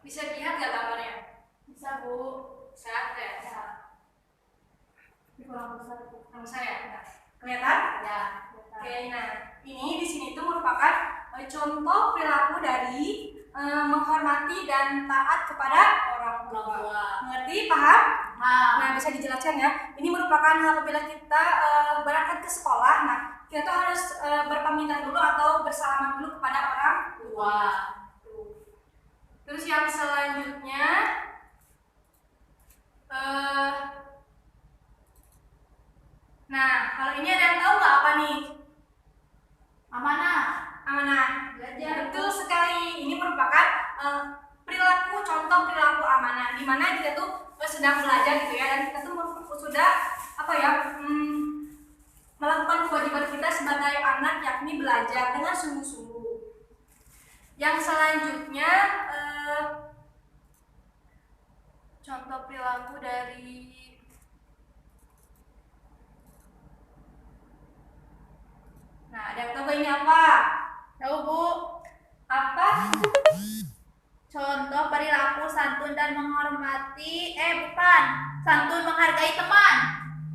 Bisa dilihat nggak gambarnya? Bisa, Bu. Bisa ya? Ya. Ini kurang besar, Bu. Nama saya. Nah, kelihatan? Ya. Oke, nah ini di sini itu merupakan contoh perilaku dari menghormati dan taat kepada orang tua. Mengerti? Paham? Nah, bisa dijelaskan ya. Ini merupakan apabila kita berangkat ke sekolah. Nah, kita tuh harus berpamitan dulu atau bersalaman dulu kepada orang tua. Terus yang selanjutnya nah, kalau ini ada yang tahu nggak apa nih? Amanah. Amanah. Belajar. Betul sekali. Ini merupakan perilaku, contoh perilaku amanah, di mana kita tuh sedang belajar gitu ya, dan kita tuh sudah apa ya melakukan kewajiban kita sebagai anak, yakni belajar dengan sungguh-sungguh. Yang selanjutnya contoh perilaku dari nah, ada yang tahu ini apa? Tahu, Bu? Apa? Contoh perilaku santun dan menghormati, bukan, santun menghargai teman.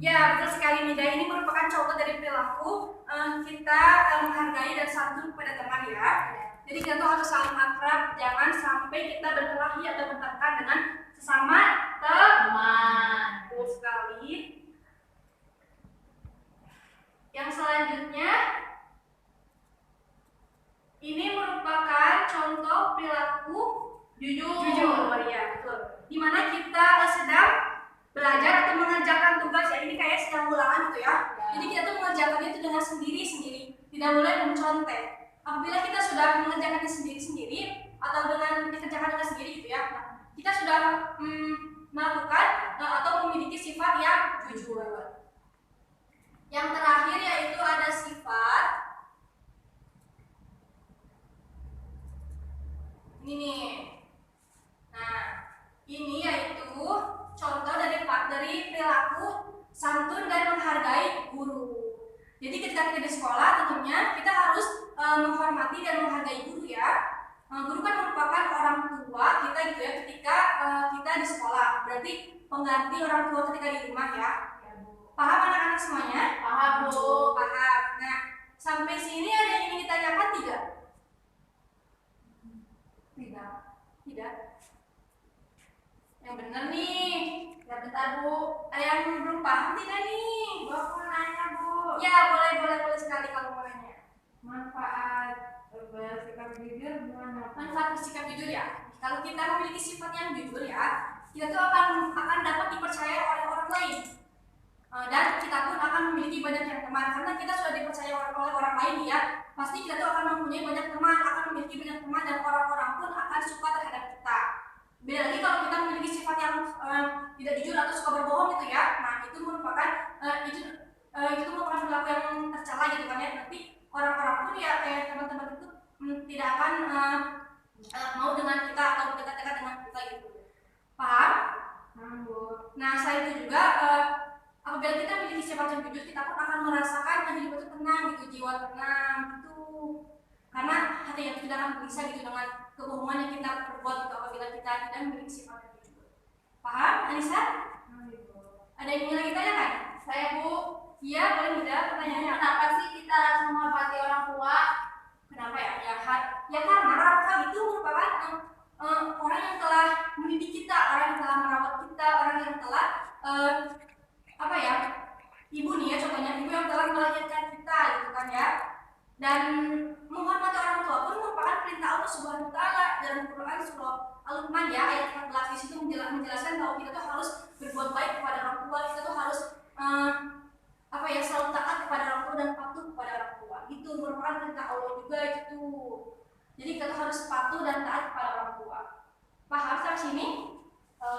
Ya, betul sekali Mida. Ini merupakan contoh dari perilaku kita menghargai dan santun kepada teman ya. Jadi kita tuh harus saling akrab, jangan sampai kita berkelahi atau bertengkar dengan sesama teman. Betul sekali. Yang selanjutnya, ini merupakan contoh perilaku jujur. Ya, betul. Dimana kita sedang belajar atau mengerjakan tugas ya, ini kayak sedang ulangan gitu ya. Jadi kita tuh mengerjakannya itu dengan sendiri-sendiri, tidak boleh mencontek. Apabila kita sudah mengerjakannya sendiri-sendiri atau dengan dikerjakan dengan sendiri gitu ya, nah, kita sudah melakukan atau memiliki sifat yang jujur. Yang terakhir yaitu ada sifat ini nih. Nah, ini yaitu contoh dari perilaku santun dan menghargai guru. Jadi ketika kita di sekolah tentunya kita harus menghormati dan menghargai guru ya. Guru kan merupakan orang tua kita gitu ya ketika kita di sekolah. Berarti pengganti orang tua ketika di rumah ya. Paham anak-anak semuanya? Paham, Bu. Paham. Nah, sampai sini ada yang ingin ditanyakan tidak? Tidak. Yang benar nih. Ya, bentar, Bu. Ada yang belum paham tidak nih? Gua mau nanya, Bu. Ya, boleh sekali kalau mau nanya. Manfaat bersikap jujur gimana? Manfaat bersikap jujur ya. Kalau kita memiliki sifat yang jujur ya, kita tuh akan dapat dipercaya oleh orang lain. Dan kita pun akan memiliki banyak yang teman karena kita sudah dipercaya oleh orang lain ya. Pasti kita tuh akan mempunyai banyak teman, akan memiliki banyak teman, dan orang-orang pun akan suka terhadap kita. Beda lagi kalau kita memiliki sifat yang tidak jujur atau suka berbohong gitu ya. Nah, itu merupakan itu merupakan perilaku yang tercela gitu kan ya. Nanti orang-orang pun ya teman-teman itu tidak akan mau dengan kita atau dekat-dekat dengan kita gitu. Paham? Bu. Nah, selain itu juga apabila kita memiliki sifat yang jujur, kita pun akan merasakan hidup itu tenang gitu, jiwa tenang gitu. Karena hati yang tidak akan bisa gitu dengan kebohongan yang kita perbuat gitu apabila kita tidak memiliki sifat yang jujur. Paham, Anissa? Ada yang ingin lagi tanyakan? Saya, Bu. Iya, boleh tidak pertanyaannya? Kenapa sih kita harus menghormati orang tua? Kenapa ya? Ya karena orang tua itu merupakan orang yang telah mendidik kita, orang yang telah merawat kita, orang yang telah ibu nih ya, contohnya ibu yang telah melahirkan kita gitu kan ya. Dan menghormati orang tua pun merupakan perintah Allah Subhanahu wa taala dalam Quran surah Al-Luqman ya, ayat 14 di situ menjelaskan bahwa kita tuh harus berbuat baik kepada orang tua, kita tuh harus selalu taat kepada orang tua dan patuh kepada orang tua. Itu merupakan perintah Allah juga itu. Jadi kita tuh harus patuh dan taat kepada orang tua. Paham sampai sini?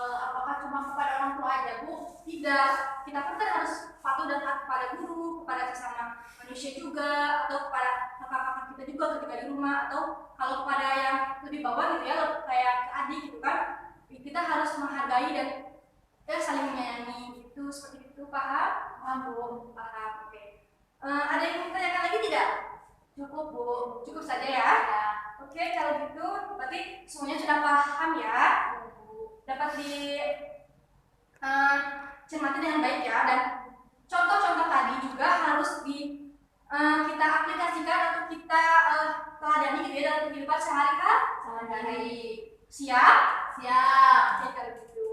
apakah cuma kepada orang tua aja, Bu? Tidak, kita pun kan harus patuh dan taat kepada guru, kepada sesama manusia juga, atau kepada kakak-kakak kita juga ketika di rumah, atau kalau kepada yang lebih bawah gitu ya, kayak ke adik gitu kan, kita harus menghargai dan ya saling menyayangi gitu, seperti itu. Paham? Paham, Bu. Paham, oke. Ada yang ingin tanyakan lagi tidak? Cukup, Bu. Cukup saja ya. Ya. Oke, kalau gitu berarti semuanya sudah paham ya. Dapat di cermati dengan baik ya, dan contoh-contoh tadi juga harus kita aplikasikan atau kita teladani gitu ya dalam kehidupan sehari-hari. Siap? Siap. Oke, kalau gitu.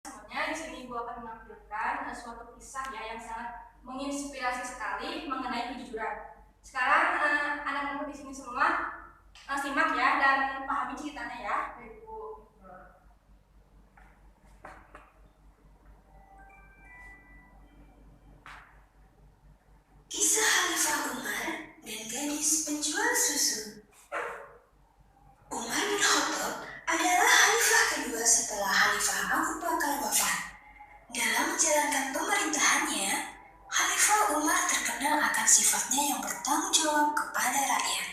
Semuanya di sini gua akan menampilkan suatu kisah ya yang sangat menginspirasi sekali mengenai kejujuran. Sekarang anak-anak di sini semua simak ya dan pahami ceritanya ya. Ibu. Kisah Khalifah Umar dan gadis penjual susu. Umar bin Khattab adalah khalifah kedua setelah Khalifah Abu Bakar wafat. Dalam menjalankan pemerintahannya, Khalifah Umar terkenal akan sifatnya yang bertanggung jawab kepada rakyat.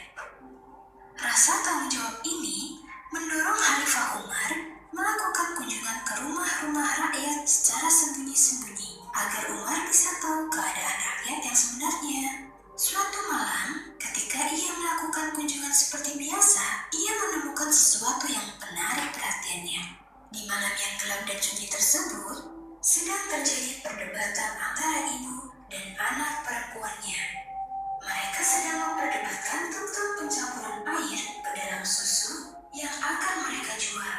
Rasa tanggung jawab ini mendorong Khalifah Umar melakukan kunjungan ke rumah-rumah rakyat secara sembunyi-sembunyi agar Umar bisa tahu keadaan rakyat yang sebenarnya. Suatu malam, ketika ia melakukan kunjungan seperti biasa, ia menemukan sesuatu yang menarik perhatiannya. Di malam yang gelap dan sunyi tersebut, sedang terjadi perdebatan antara ibu dan anak perempuannya. Mereka sedang memperdebatkan tentang pencampuran air ke dalam susu yang akan mereka jual.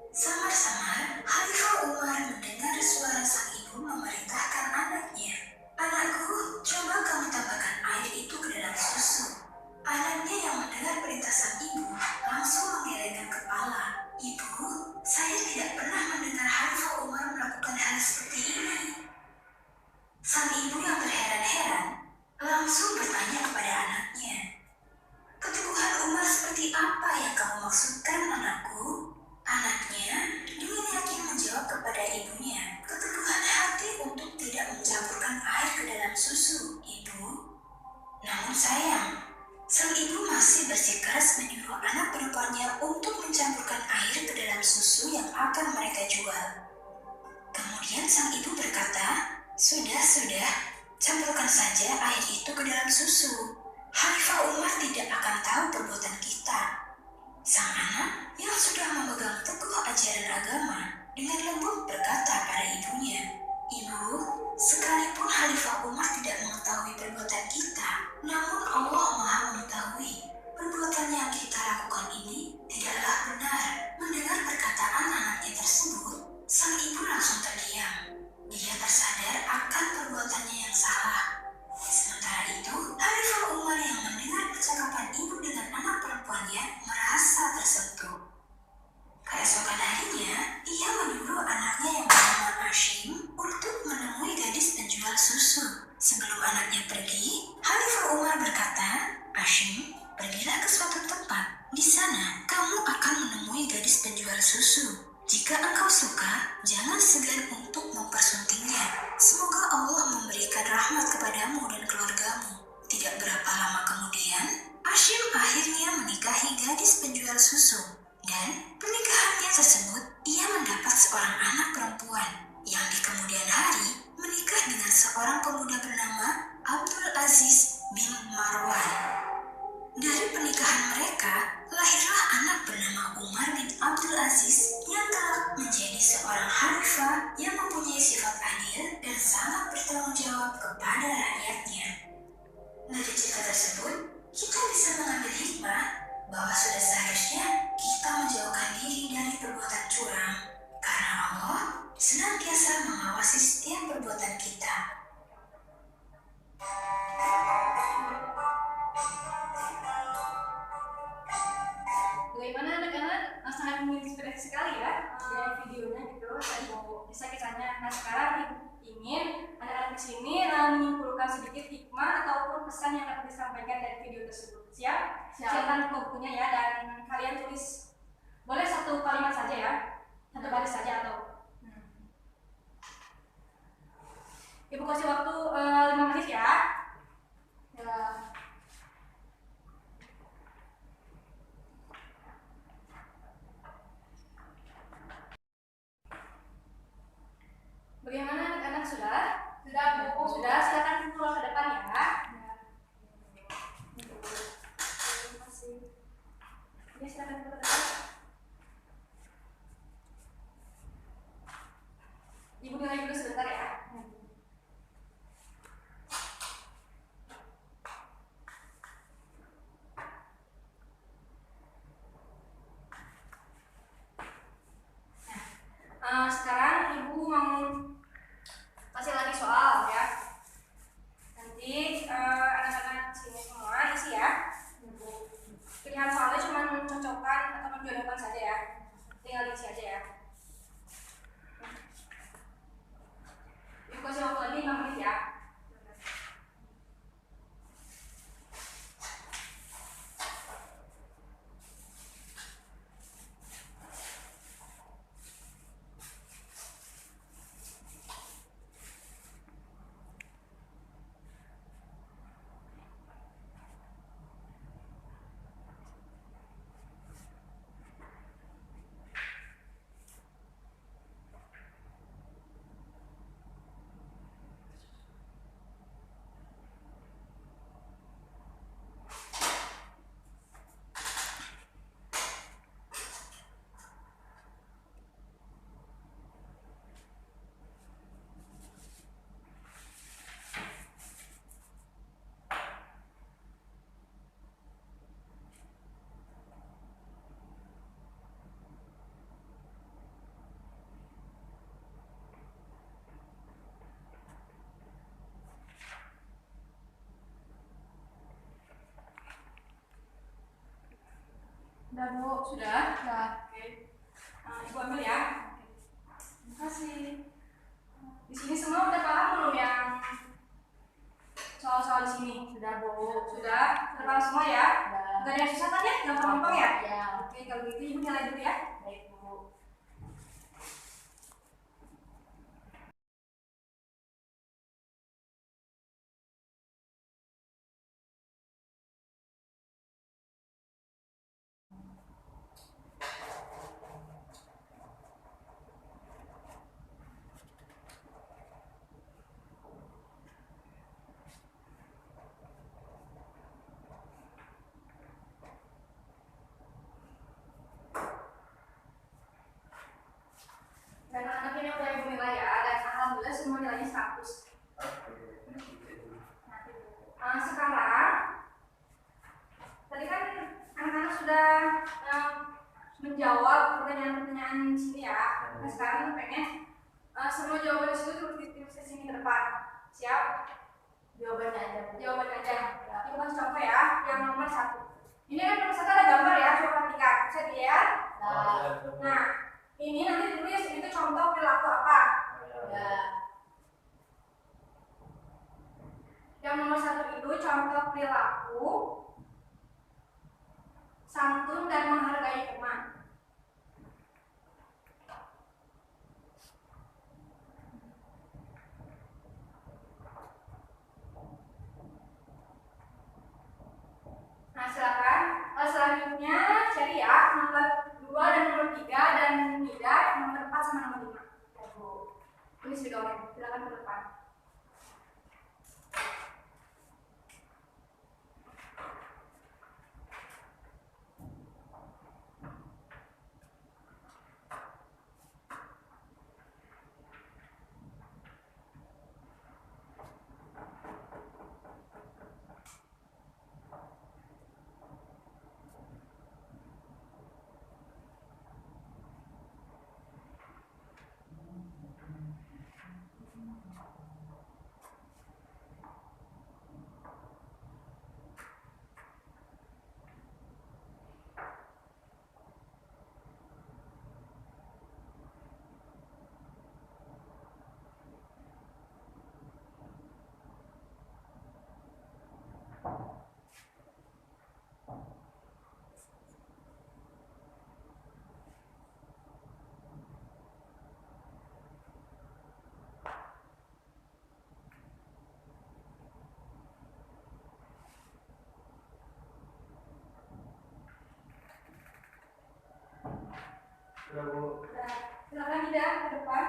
Samar-samar, Khalifah Umar mendengar suara sang ibu memerintahkan anaknya. "Anakku, coba kamu tambahkan air itu ke dalam susu." Anaknya yang mendengar perintah sang ibu langsung menggelengkan kepala. "Ibu, saya tidak pernah mendengar Khalifah Umar melakukan hal seperti ini." Sang ibu yang terheran-heran langsung bertanya kepada anaknya, "Keteguhan Umar seperti apa yang kamu maksudkan, anakku?" Anaknya dengan yakin menjawab kepada ibunya, "Keteguhan hati untuk tidak mencampurkan air ke dalam susu, Ibu." Namun sayang, sang ibu masih bersikeras menyuruh anak perempuannya untuk mencampurkan air ke dalam susu yang akan mereka jual. Kemudian sang ibu berkata, "Sudah, campurkan saja air itu ke dalam susu. Khalifah Umar tidak akan tahu perbuatan kita." Sang anak yang sudah memegang teguh ajaran agama dengan lembut berkata pada ibunya, "Ibu, sekalipun Khalifah Umar tidak mengetahui perbuatan kita, namun Allah Maha mengetahui. Perbuatan yang kita lakukan ini tidaklah benar." Mendengar perkataan anaknya tersebut, sang ibu langsung terdiam. Dia tersadar akan perbuatannya yang salah. Sementara itu, Khalifah Umar yang mendengar percakapan ibu dengan anak perempuannya merasa tersentuh. Keesokan harinya, ia menyuruh anaknya yang bernama Hashim untuk menemui gadis penjual susu. Sebelum anaknya pergi, Khalifah Umar berkata, "Hashim, pergilah ke suatu tempat. Di sana, kamu akan menemui gadis penjual susu. Jika engkau suka, jangan segan untuk mempersuntingnya. Semoga Allah memberikan rahmat kepadamu dan keluargamu." Tidak berapa lama kemudian, Hashim akhirnya menikahi gadis penjual susu. Dan pernikahannya tersebut, ia mendapat seorang anak perempuan yang di kemudian hari menikah dengan seorang pemuda bernama Abdul Aziz bin Marwan. Dari pernikahan mereka, lahirlah anak bernama Umar bin Abdul Aziz yang kelak menjadi seorang khalifah yang mempunyai sifat adil dan sangat bertanggung jawab kepada rakyatnya. Dari cerita tersebut, kita bisa mengambil hikmah bahwa sudah seharusnya kita menjauhkan diri dari perbuatan curang, karena Allah senantiasa mengawasi setiap perbuatan kita. Bagaimana anak-anak? Sangat menginspirasi sekali ya dari videonya gitu dan bisa kisahnya. Nah sekarang ingin anak-anak di sini menyimpulkan mengumpulkan sedikit hikmah ataupun pesan yang dapat disampaikan dari video tersebut. Siap? Siapkan bukunya ya, dan kalian tulis boleh satu kalimat saja ya, satu baris saja atau Ibu kasih waktu 5 menit ya. Bagaimana anak-anak sudah? Sudah, Bu. Sudah, silakan keluar ke depan ya. Terima kasih. Ya, silakan keluar ke depan. Ibu nilai dulu sebentar ya. Sekarang Ibu mau kasih lagi soal ya. Nanti anak-anak sini semua isi ya. Pilihan soalnya cuma mencocokkan atau menjodohkan saja ya. Tinggal diisi aja ya. Ibu kasih waktu lagi 5 menit ya. Udah Bu, sudah? Sudah. Oke. Ibu ambil ya. Terima kasih. Di sini semua udah paham belum yang soal-soal di sini? Sudah Bu. Sudah? Sudah paham semua ya? Sudah. Gak ada yang susah kan ya? Gampang-gampang ya? Ya. Oke, kalau gitu Ibu nilai dulu ya. Baik, Bu. Dan anak ini udah Ibu nilai ya. Dan alhamdulillah semua nilainya 100. Sekarang tadi kan anak-anak sudah menjawab pertanyaan-pertanyaan di sini ya. Nah sekarang pengen semua jawaban di situ tulis di sini ke depan. Siap? Jawabannya aja, Bu. Jawabannya aja. Kita kasih contoh ya. Yang nomor 1. Ini kan nomor 1 ada gambar ya. Coba perhatikan. Bisa dilihat? Nah, ini nanti tulis itu contoh perilaku apa? Ya. Yang nomor 1 itu contoh perilaku santun dan menghargai teman. Nah silakan selanjutnya cari ya nomor 2 dan nomor 3 dan tidak nomor 4 sama nomor 5. Tulis di dorong, silakan ke depan. Sudah, Bu. Nah, silakan Ida ke depan.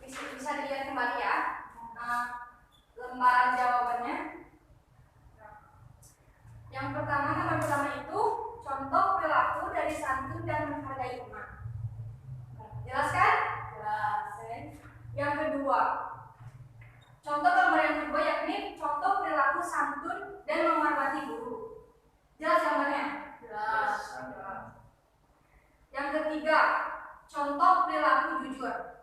Bisa dilihat kembali ya lembaran jawabannya. Yang pertama, nomor pertama itu contoh perilaku dari santun dan menghargai teman. Jelas kan? Jelas. Yang kedua, contoh gambar yang kedua yakni contoh perilaku santun dan menghormati guru. Jelas gambarnya? Jelas. Yang ketiga, contoh perilaku jujur.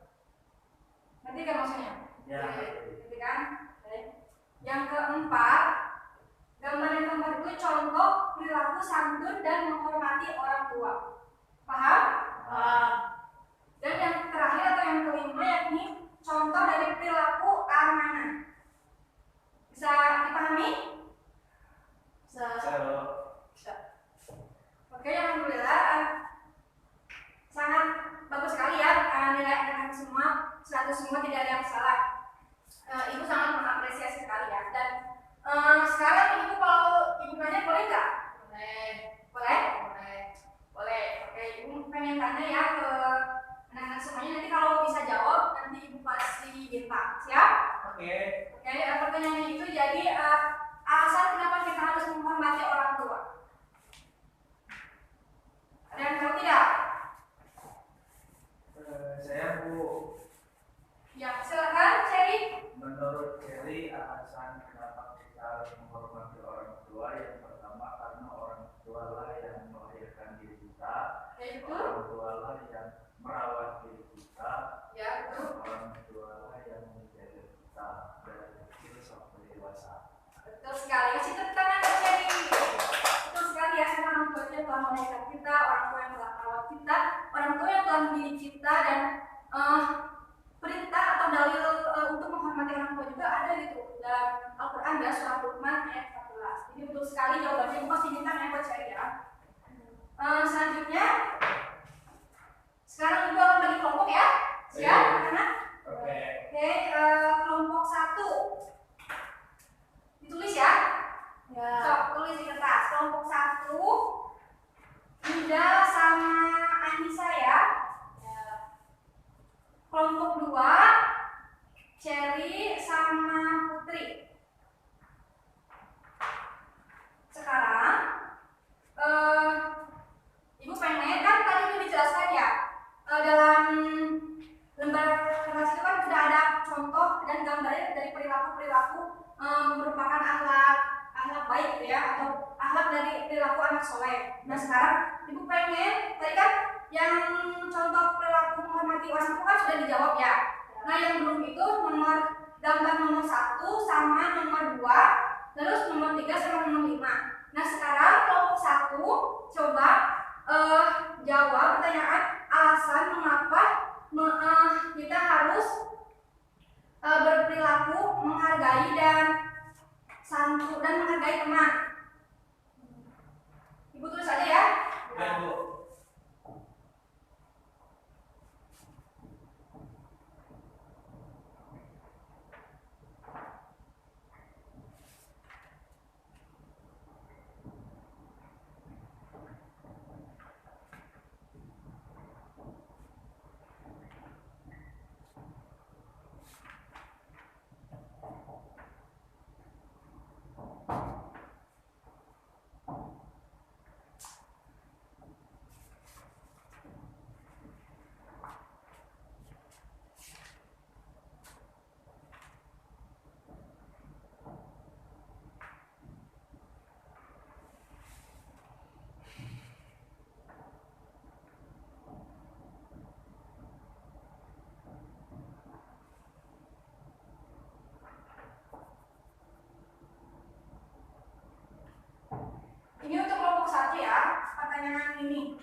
Ngerti kan maksudnya? Ya. Ngerti kan? Yang keempat, gambar yang keempat itu contoh perilaku santun dan menghormati orang tua. Paham? Paham. Dan yang terakhir atau yang kelima yakni contoh dari perilaku amanah. Bisa dipahami? Bisa. Oke, alhamdulillah. Sangat bagus sekali ya nilai anak-anak semua, 100 semua, tidak ada yang salah. Ibu sangat mengapresiasi sekali ya. Dan sekarang ibu kalau ibu nanya boleh nggak? Boleh. Oke, ibu pengen tanya ya ke anak-anak semuanya. Nanti kalau bisa jawab nanti ibu kasih bintang. Siap? Oke. Pertanyaannya itu jadi alasan kenapa kita harus menghormati orang tua. Ada yang tahu tidak? Saya, Bu. Ya, silakan Cherry. Menurut Cherry, alasan kenapa kita harus menghormati orang tua yang pertama karena orang tua lah yang melahirkan diri kita, orang tua lah yang merawat diri kita, orang tua lah yang menjaga kita dari kecil sampai dewasa. Betul sekali. Kasih tepuk tangan ke Cherry. Betul sekali ya, karena orang tua yang telah melahirkan kita, orang tua yang telah merawat kita, orang tua yang telah mendidik kita, dan perintah atau dalil untuk menghormati orang tua juga ada gitu dalam Al-Quran ya, surah Luqman ayat 14. Jadi betul sekali jawabannya, ibu pasti bintang ya buat Cherry ya. Selanjutnya, sekarang ibu akan bagi kelompok ya. Siap anak-anak? Oke. Kelompok 1 ditulis ya. Sok, tulis di kertas. Kelompok 1 Ida sama Anissa ya. Kelompok 2 Cherry sama Putri. Sekarang ibu pengen kan tadi itu dijelaskan ya, dalam lembar kertas itu kan sudah ada contoh dan gambarnya dari perilaku-perilaku merupakan akhlak baik gitu ya, atau akhlak dari perilaku anak soleh. Nah sekarang ibu pengen, tadi kan yang contoh perilaku menghormati orang tua kan sudah dijawab ya. Nah yang belum itu gambar nomor 1 sama nomor 2, terus nomor 3 sama nomor 5. Nah sekarang kelompok 1 coba jawab pertanyaan alasan mengapa kita harus berperilaku menghargai dan santun dan menghargai teman. Ibu tulis aja ya. Ya, Bu. ini.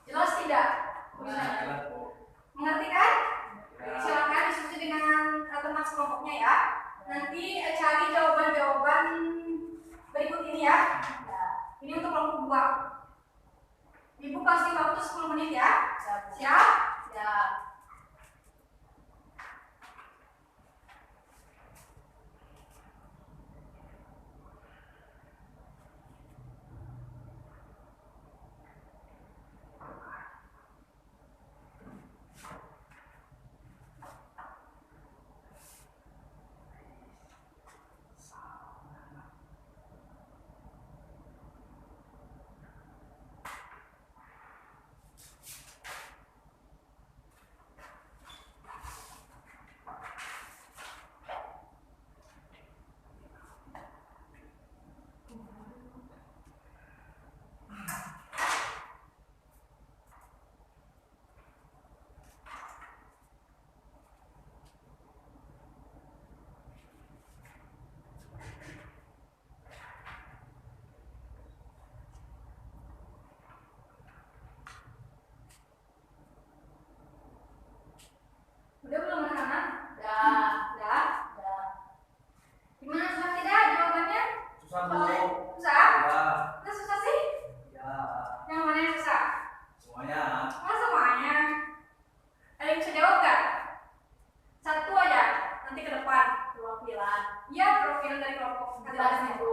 Jelas tidak? Mengerti kan? Silakan diskusi dengan teman sekelompoknya ya. Nanti cari jawaban-jawaban berikut ini ya. Ini untuk kelompok 2. Ibu kasih waktu 10 menit ya. Siap? Siap. Udah belum anak-anak? Udah. Udah? Udah. Gimana, susah tidak jawabannya? Susah Bu. Susah? Ya. Nah, susah sih? Ya. Yang mana yang susah? Semuanya. Oh, semuanya. Ada yang bisa jawab gak? Satu aja, nanti ke depan. Perwakilan. Iya, perwakilan dari kelompok. Jelasin Bu.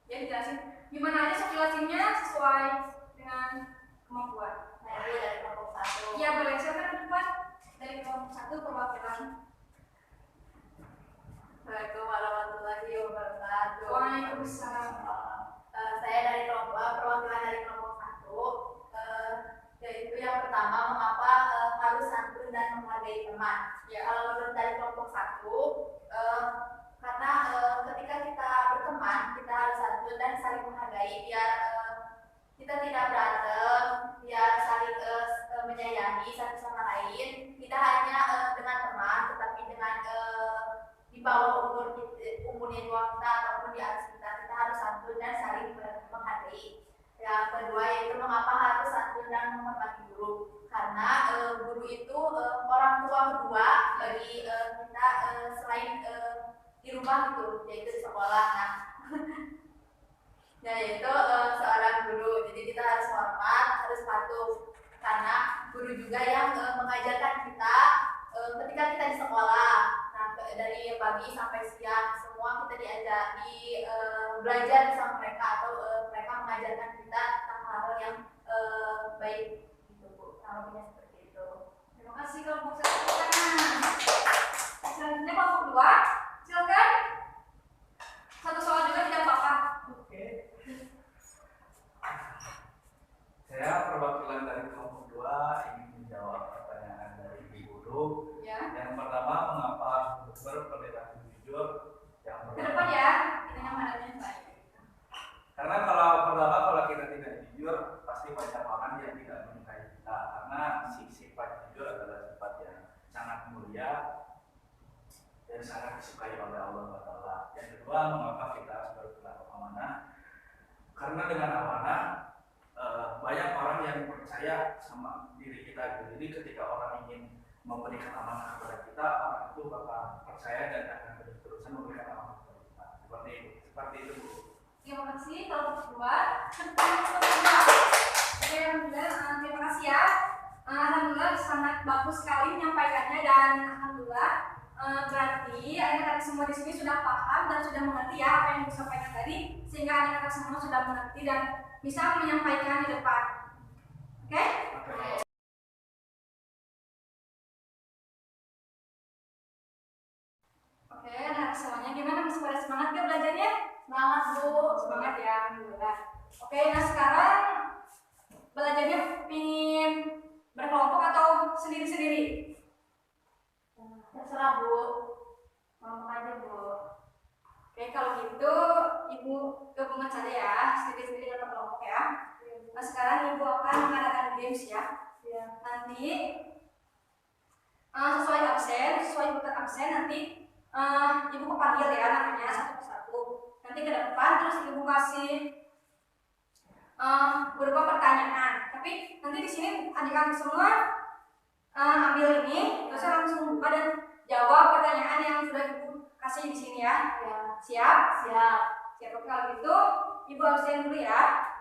Ya, dijelasin. Gimana aja sok jelasinnya sesuai dengan kemampuan. Nah, ini dari kelompok 1. Iya, boleh. Silakan ke depan. Dari kelompok 1 perwakilan. Assalamualaikum warahmatullahi wabarakatuh. Waalaikumsalam. Saya dari perwakilan dari kelompok 1, yaitu yang pertama, mengapa harus santun dan menghargai teman. Ya. Kalau menurut dari kelompok 1, karena ketika kita berteman, kita harus santun dan saling menghargai biar kita tidak berantem, biar saling menyayangi satu sama lain. Tidak hanya dengan teman, tetapi dengan di bawah umurnya kita ataupun di atas kita harus santun dan saling menghargai. Yang kedua yaitu mengapa harus santun dan menghormati guru. Karena guru itu orang tua kedua bagi kita selain di rumah gitu, yaitu di sekolah. Nah, yaitu seorang guru. Jadi kita harus hormat, harus patuh. Karena guru juga yang mengajarkan kita ketika kita di sekolah. Nah, dari pagi sampai siang semua kita belajar bersama mereka atau mereka mengajarkan kita tentang hal-hal yang baik gitu Bu. Kurang lebihnya seperti itu. Terima kasih kelompok 1. Selanjutnya kelompok 2. Silakan. Satu soal juga tidak apa-apa. Oke. Saya perwakilan dari kelompok 2 ingin menjawab pertanyaan dari Ibu Guru. Ya. Yang pertama, mengapa berperilaku jujur? Yang Ke pertama, depan ya. Kita yang hadapnya baik. karena kalau kita tidak jujur, pasti banyak orang yang tidak menyukai kita. Karena sifat jujur adalah sifat yang sangat mulia dan sangat disukai oleh Allah Taala. Yang kedua, mengapa kita harus berperilaku amanah? Karena dengan amanah banyak orang yang percaya sama diri kita. Jadi ketika orang ingin memberikan amanah kepada kita, orang itu bakal percaya dan akan terus-terusan memberikan amanah kepada kita. Seperti itu Bu. Terima kasih kelompok 2. Kelompok 2. Oke, alhamdulillah. Terima kasih ya. Alhamdulillah sangat bagus sekali menyampaikannya dan alhamdulillah berarti anak-anak semua di sini sudah paham dan sudah mengerti ya apa yang disampaikan tadi, sehingga anak-anak semua sudah mengerti dan bisa menyampaikan di depan. semangat gak belajarnya? Semangat Bu. Semangat ya, alhamdulillah. Oke, nah sekarang belajarnya pingin berkelompok atau sendiri-sendiri? Terserah Bu. Kelompok aja Bu. Oke, kalau gitu Ibu gabungan saja ya, sendiri-sendiri atau kelompok ya. Nah sekarang Ibu akan mengadakan games ya. Nanti sesuai urutan absen nanti Ibu kepanggil ya namanya satu persatu. Nanti ke depan terus Ibu kasih berupa pertanyaan. Tapi nanti di sini adik-adik semua ambil ini, terus langsung buka dan jawab pertanyaan yang sudah Ibu kasih di sini ya. Siap? Siap. Siap. Kalau gitu Ibu absen dulu ya.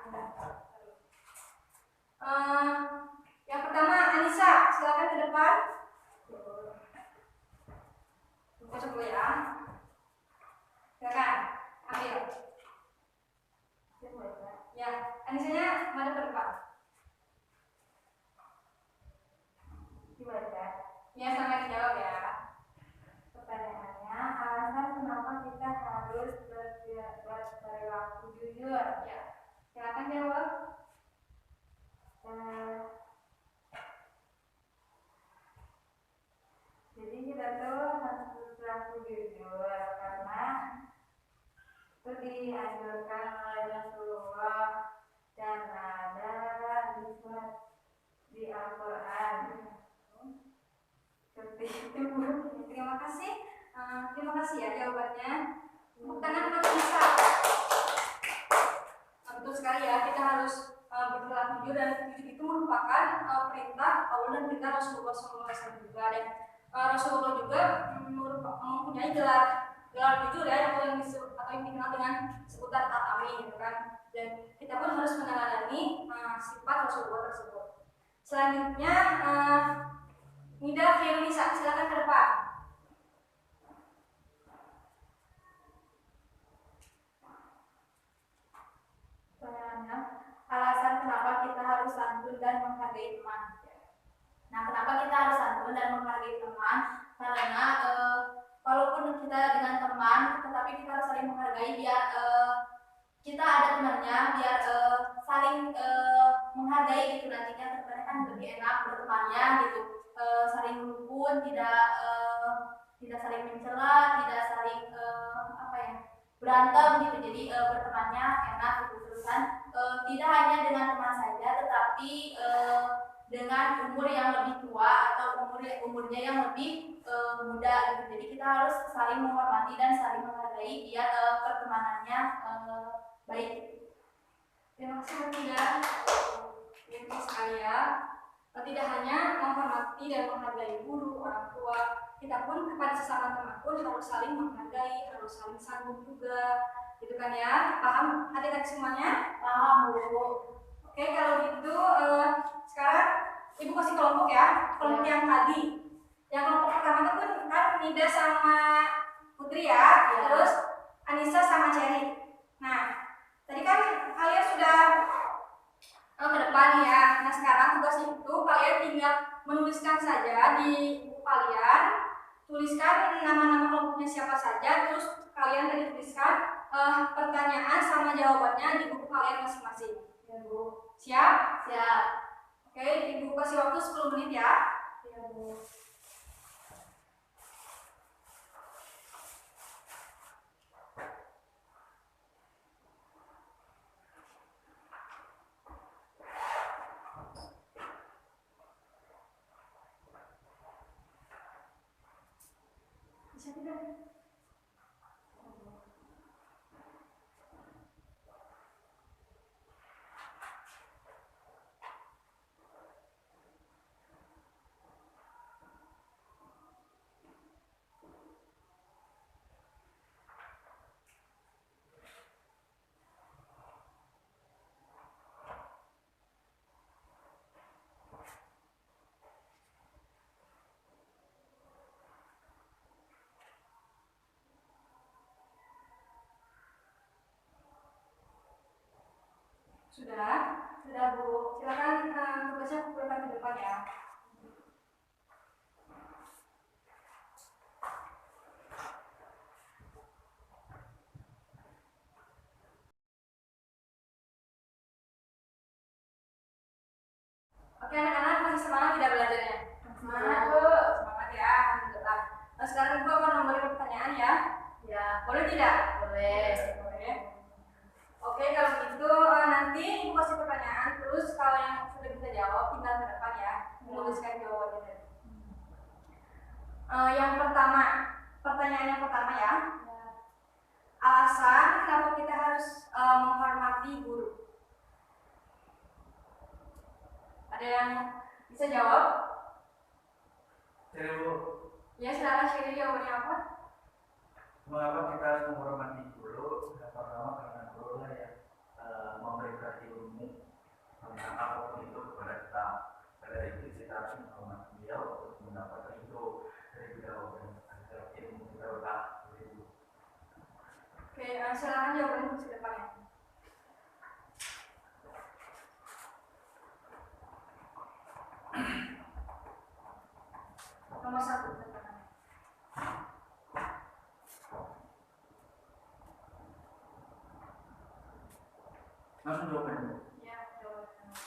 Yang pertama Anissa, silakan ke depan. Masuk dulu ya. Silakan ambil. Ya, Anissanya madep ke depan. Dibaca. Ya, sampai dijawab ya. Pertanyaannya, alasan kenapa kita harus berperilaku jujur? Ya, silakan jawab. Jadi kita tuh harus berperilaku jujur karena itu dianjurkan oleh Rasulullah dan ada di surat di Al-Quran. Seperti itu. Terima kasih. Terima kasih ya jawabannya. Tepuk tangan untuk Anissa. Betul sekali ya, kita harus berperilaku jujur dan jujur itu merupakan perintah Allah dan perintah Rasulullah SAW juga, dan Rasulullah juga mempunyai gelar jujur ya yang disebut atau yang dikenal dengan sebutan tatami gitu kan, dan kita pun harus meneladani sifat Rasulullah tersebut. Selanjutnya Nida Firnisa, silakan ke depan. Pertanyaannya, alasan kenapa kita harus santun dan menghargai teman. Nah, kenapa kita harus santun dan menghargai teman? Karena walaupun kita dengan teman, tetapi kita harus saling menghargai biar kita ada temannya, biar saling menghargai gitu, nantinya kedepannya kan lebih enak bertemannya gitu, saling rukun, tidak saling mencela, tidak saling berantem gitu, jadi bertemannya enak gitu. Terusan tidak hanya dengan teman saja, tetapi dengan umur yang lebih tua atau umurnya yang lebih muda gitu. Jadi kita harus saling menghormati dan saling menghargai biar pertemanannya baik. Terima kasih Nida. Ini sekali ya. Tidak hanya menghormati dan menghargai guru, orang tua, kita pun kepada sesama teman pun harus saling menghargai, harus saling sambung juga, gitu kan ya? Paham adik-adik semuanya? Paham Bu. Oke, kalau gitu sekarang Ibu kasih kelompok ya, kelompok yang tadi. Yang kelompok pertama itu kan Nida sama Putri ya, terus Anissa sama Cherry. Nah, tadi kan kalian sudah ke depan nih ya. Nah sekarang tugasnya itu kalian tinggal menuliskan saja di buku kalian, tuliskan nama-nama kelompoknya siapa saja, terus kalian tadi tuliskan pertanyaan sama jawabannya di buku kalian masing-masing. Ya Bu. Siap? Siap. Oke, Ibu kasih waktu 10 menit ya. Ya Bu. Bisa tidak? Sudah? Sudah Bu. Silakan tugasnya kumpulkan ke depan ya. Oke anak-anak masih semangat tidak belajarnya? Semangat, Bu. Semangat ya, alhamdulillah. Nah, sekarang Ibu akan memberi pertanyaan ya. Ya, Boleh tidak? boleh. Boleh. Oke, kalau gitu nanti Ibu kasih pertanyaan, terus kalau yang sudah bisa jawab tinggal ke depan ya, menuliskan jawabannya tadi. Yang pertama, pertanyaan yang pertama ya. Alasan kenapa kita harus menghormati guru? Ada yang bisa jawab? Jadi Bu, Ya, silakan share jawabannya apa? mengapa kita harus menghormati guru? Yang pertama karena guru lah yang memberikan ilmu tentang apapun itu kepada kita. Dari itu kita harus menghormati beliau untuk mendapatkan itu dari beliau agar ilmu kita berkah. Oke, silakan jawabannya terus ke depan ya. Nomor 1 pertanyaan. Langsung jawabannya. Ya, jawabannya.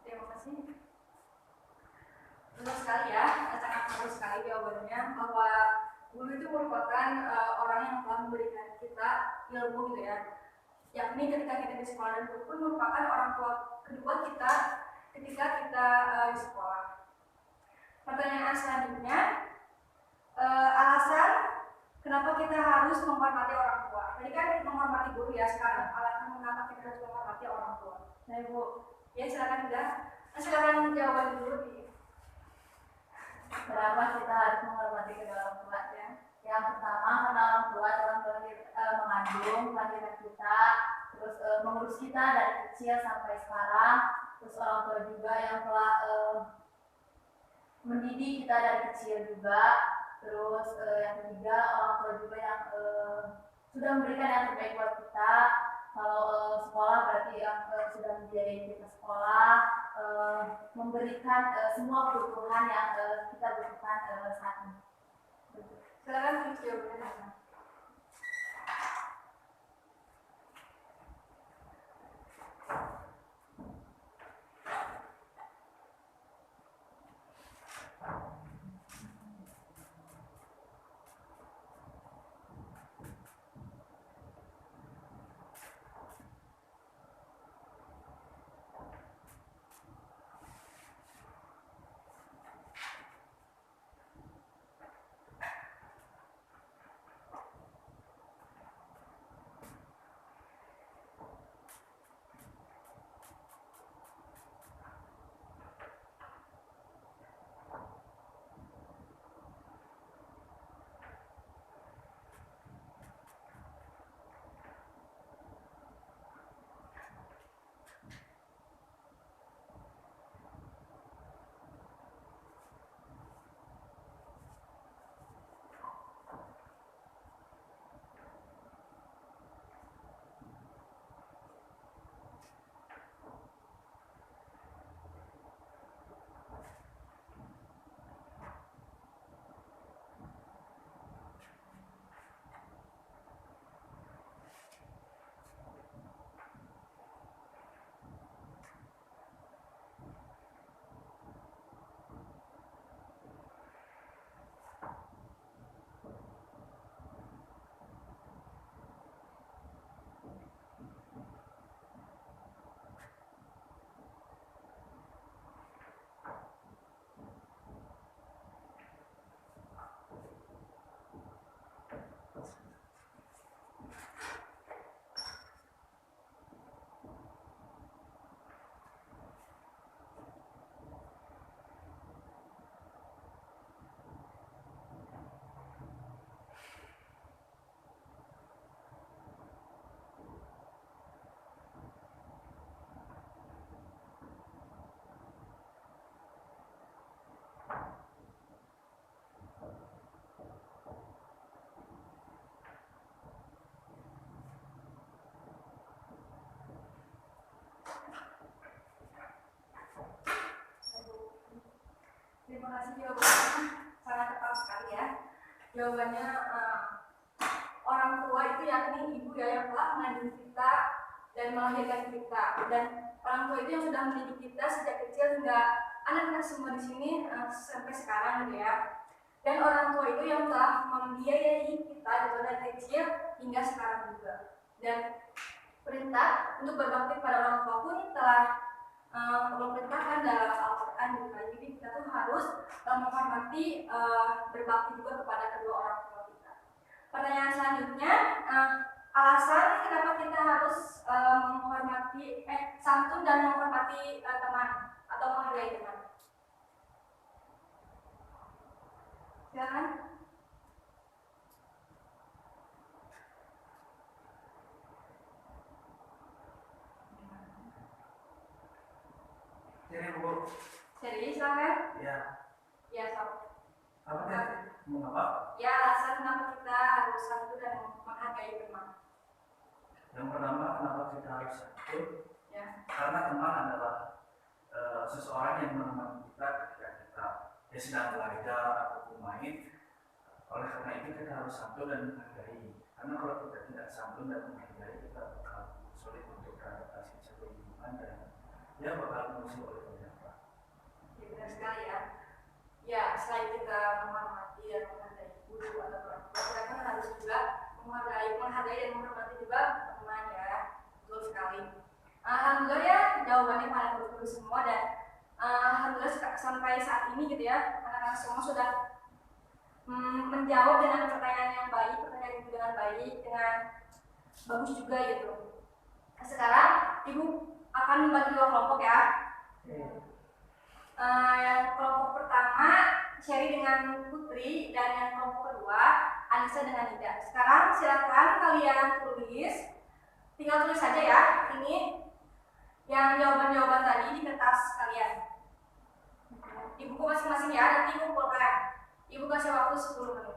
Terima kasih. Betul sekali ya, sangat betul sekali jawabannya bahwa guru itu merupakan orang yang telah memberikan kita ilmu gitu ya. Yakni ketika kita di sekolah, dan guru pun merupakan orang tua kedua kita ketika kita di sekolah. Pertanyaan selanjutnya, alasan kenapa kita harus menghormati orang tua? Tadi kan menghormati guru ya, sekarang alasan kenapa kita harus menghormati orang tua. Nah Ibu, ya silakan sudah. Silakan jawaban dulu di. Kenapa kita harus menghormati kedua orang tua ya? Yang pertama karena orang tua telah mengandung, melahirkan kita, terus mengurus kita dari kecil sampai sekarang. Terus orang tua juga yang telah mendidik kita dari kecil juga. Terus yang ketiga orang tua juga yang sudah memberikan yang terbaik buat kita. Kalau sekolah berarti yang sudah membiayai kita sekolah, memberikan semua kebutuhan yang kita butuhkan saat ini. Silakan tulis jawabannya. Terima kasih jawabannya, sangat tepat sekali ya. Jawabannya orang tua itu yakni ibu ya yang telah mengandung kita dan melahirkan kita, dan orang tua itu yang sudah mendidik kita sejak kecil hingga anak-anak semua di sini sampai sekarang gitu ya. Dan orang tua itu yang telah membiayai kita gitu, dari kecil hingga sekarang juga. Dan perintah untuk berbakti pada orang tua pun telah Allah perintahkan dalam Al-Quran gitu. Jadi kita tuh harus menghormati, berbakti juga kepada kedua orang tua kita. Pertanyaan selanjutnya, alasan kenapa kita harus menghormati santun dan menghormati teman atau menghargai teman. Silakan. Jadi Bu. Jadi silakan. Ya. Ya, sama. Apa tadi? Mengapa? Ya, alasan kenapa kita harus santun dan menghargai teman. Yang pertama, kenapa kita harus santun? Ya. Karena teman adalah seseorang yang menemani kita ketika kita sedang belajar ataupun main. Oleh karena itu kita harus santun dan menghargai. Karena kalau kita tidak santun dan menghargai, kita bakal sulit untuk beradaptasi satu lingkungan dan ya bakal mengusir oleh banyak orang. Ya, benar sekali ya. Ya, selain kita menghormati dan menghargai guru atau orang tua, kita kan harus juga menghargai dan menghormati juga teman ya. Betul sekali. Alhamdulillah ya, jawabannya paling bagus semua, dan alhamdulillah sampai saat ini gitu ya, anak-anak semua sudah menjawab dengan pertanyaan yang baik, pertanyaan itu dengan baik, dengan bagus juga gitu. Nah, sekarang Ibu akan membagi dua kelompok ya. Yang kelompok pertama Sherry dengan Putri, dan yang kelompok kedua Anissa dengan Nida. Sekarang silakan kalian tinggal tulis saja ya ini yang jawaban-jawaban tadi di kertas kalian di buku masing-masing ya, nanti kumpulkan. Ibu kasih waktu 10 menit.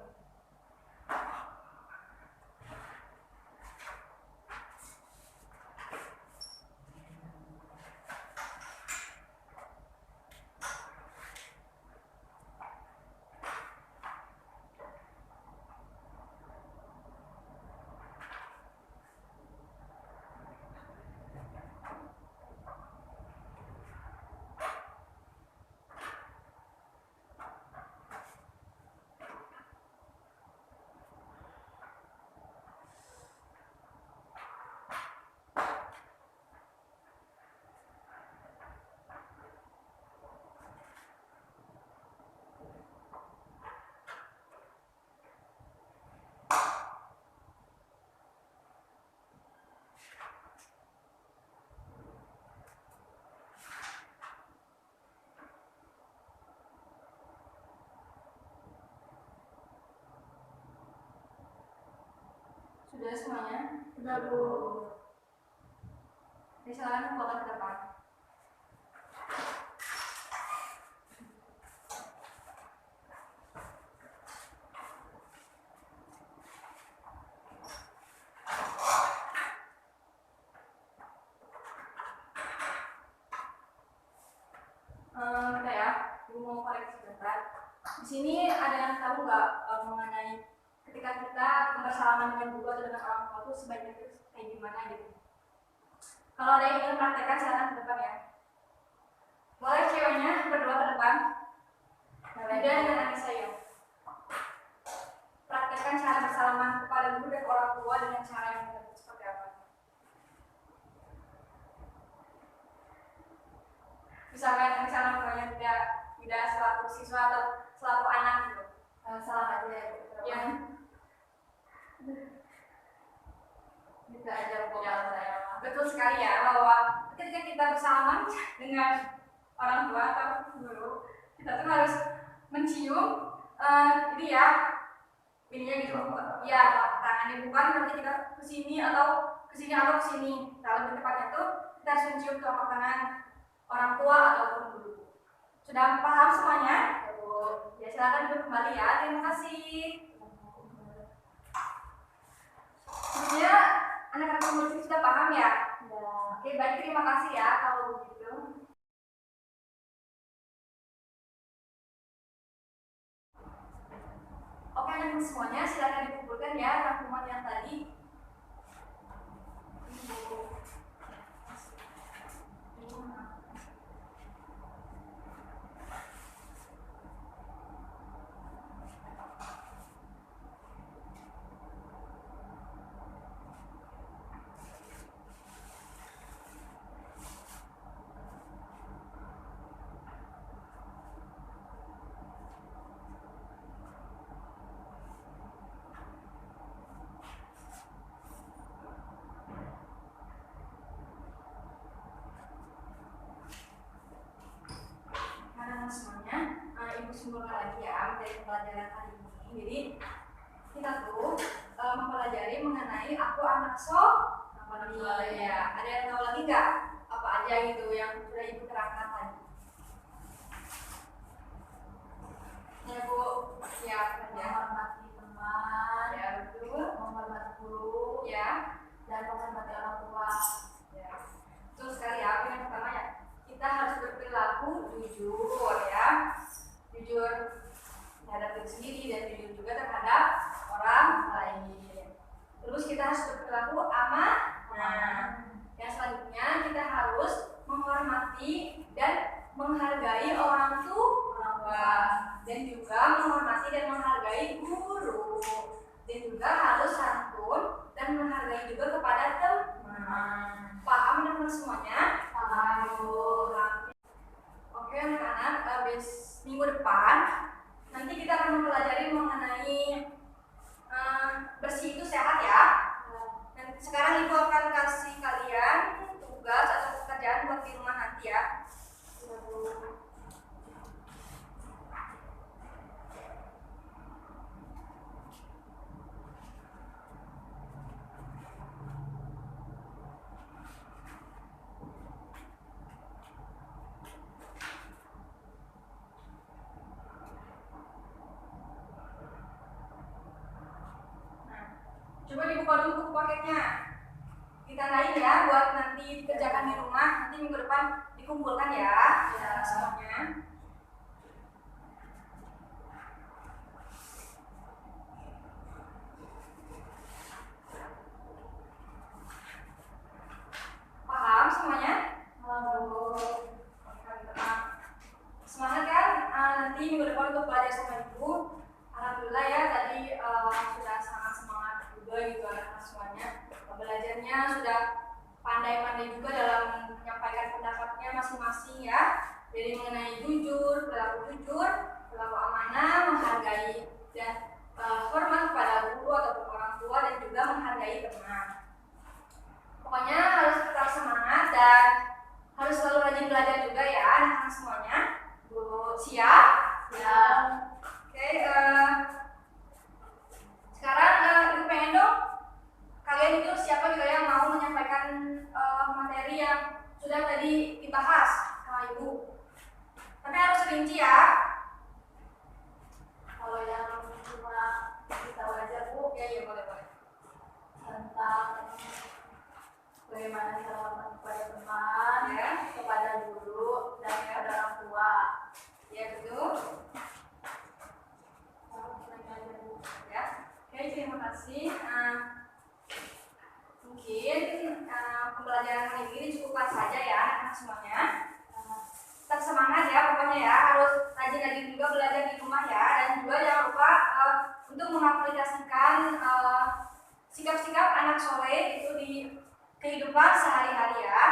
Sudah semuanya? Sudah Bu. Silakan buka ke depan. Bentar ya, Ibu mau koreksi sebentar. Di sini ada yang tahu nggak mengenai ketika kita bersalaman dengan guru atau dengan orang tua itu sebaiknya itu kayak gimana gitu? Kalau ada yang ingin praktekkan, silakan ke depan ya. Boleh ceweknya berdua ke depan. Nida dan Anissa ya. Praktekkan cara bersalaman kepada guru dan orang tua dengan cara yang benar seperti apa? Misalkan namanya tidak selaku siswa atau selaku anak gitu. Salam aja ya. Bisa aja saya. Betul sekali ya, bahwa ketika kita bersalaman dengan orang tua atau guru, kita tuh harus mencium ini ya, ininya gitu. Ya, tangannya bukan berarti kita kesini atau kesini. Kalau lebih tepatnya tuh kita harus mencium telapak tangan orang tua ataupun guru. Sudah paham semuanya? Ya, silakan duduk kembali ya. Terima kasih. Sebenarnya anak-anak pemuda sudah paham ya? Ya. Oke, baik, terima kasih ya kalau begitu. teman-teman semuanya, silakan dikumpulkan ya rangkuman yang tadi. Semuanya, ibu simpulkan lagi ya dari pembelajaran kali ini. Jadi kita tuh mempelajari mengenai aku anak ya. Ada yang tahu lagi nggak apa aja gitu yang sudah ibu terangkan tadi? Ya bu, ya menghormati teman, ya betul, menghormati guru, ya, dan menghormati orang tua. Ya, betul sekali ya. Yang pertama ya, kita harus berperilaku jujur ya, jujur terhadap diri sendiri dan jujur juga terhadap orang lain. Terus kita harus berperilaku amanah. Yang selanjutnya kita harus menghormati dan menghargai orang tua dan juga menghormati dan menghargai guru dan juga harus santun dan menghargai juga kepada teman. Paham teman-teman semuanya? Oke anak-anak, minggu depan nanti kita akan mempelajari mengenai bersih itu sehat ya. Dan sekarang ibu akan kasih kalian tugas atau pekerjaan buat di rumah nanti ya. Coba dibuka dulu buku paketnya. Ditandain ya buat nanti dikerjakan di rumah. Nanti minggu depan dikumpulkan ya, semuanya. Paham semuanya? Semangat kan? Nanti minggu depan untuk belajar sama ibu. Alhamdulillah ya tadi sudah sangat semangat juga gitu anak-anak semuanya. Belajarnya sudah pandai-pandai juga dalam menyampaikan pendapatnya masing-masing ya. Jadi mengenai jujur, perilaku amanah, menghargai dan hormat kepada guru ataupun orang tua dan juga menghargai teman. Pokoknya harus tetap semangat dan harus selalu rajin belajar juga ya anak-anak semuanya. Bu, siap? Siap. Oke, sekarang ibu pengen dong kalian itu siapa juga yang mau menyampaikan materi yang sudah tadi dibahas sama ibu. Tapi harus rinci ya. Kalau yang cuma kita aja bu, ya boleh. Tentang bagaimana kita hormat kepada teman, ya, kepada guru dan kepada orang tua. Ya betul. Ya, oke terima kasih. Mungkin pembelajaran kali ini cukupkan saja ya anak-anak semuanya. Tetap semangat ya pokoknya ya, harus rajin-rajin juga belajar di rumah ya, dan juga jangan lupa untuk mengaplikasikan sikap-sikap anak soleh itu di kehidupan sehari-hari ya.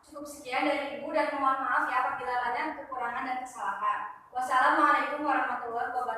Cukup sekian dari ibu dan mohon maaf ya apabila banyak kekurangan dan kesalahan. Wassalamualaikum warahmatullahi wabarakatuh.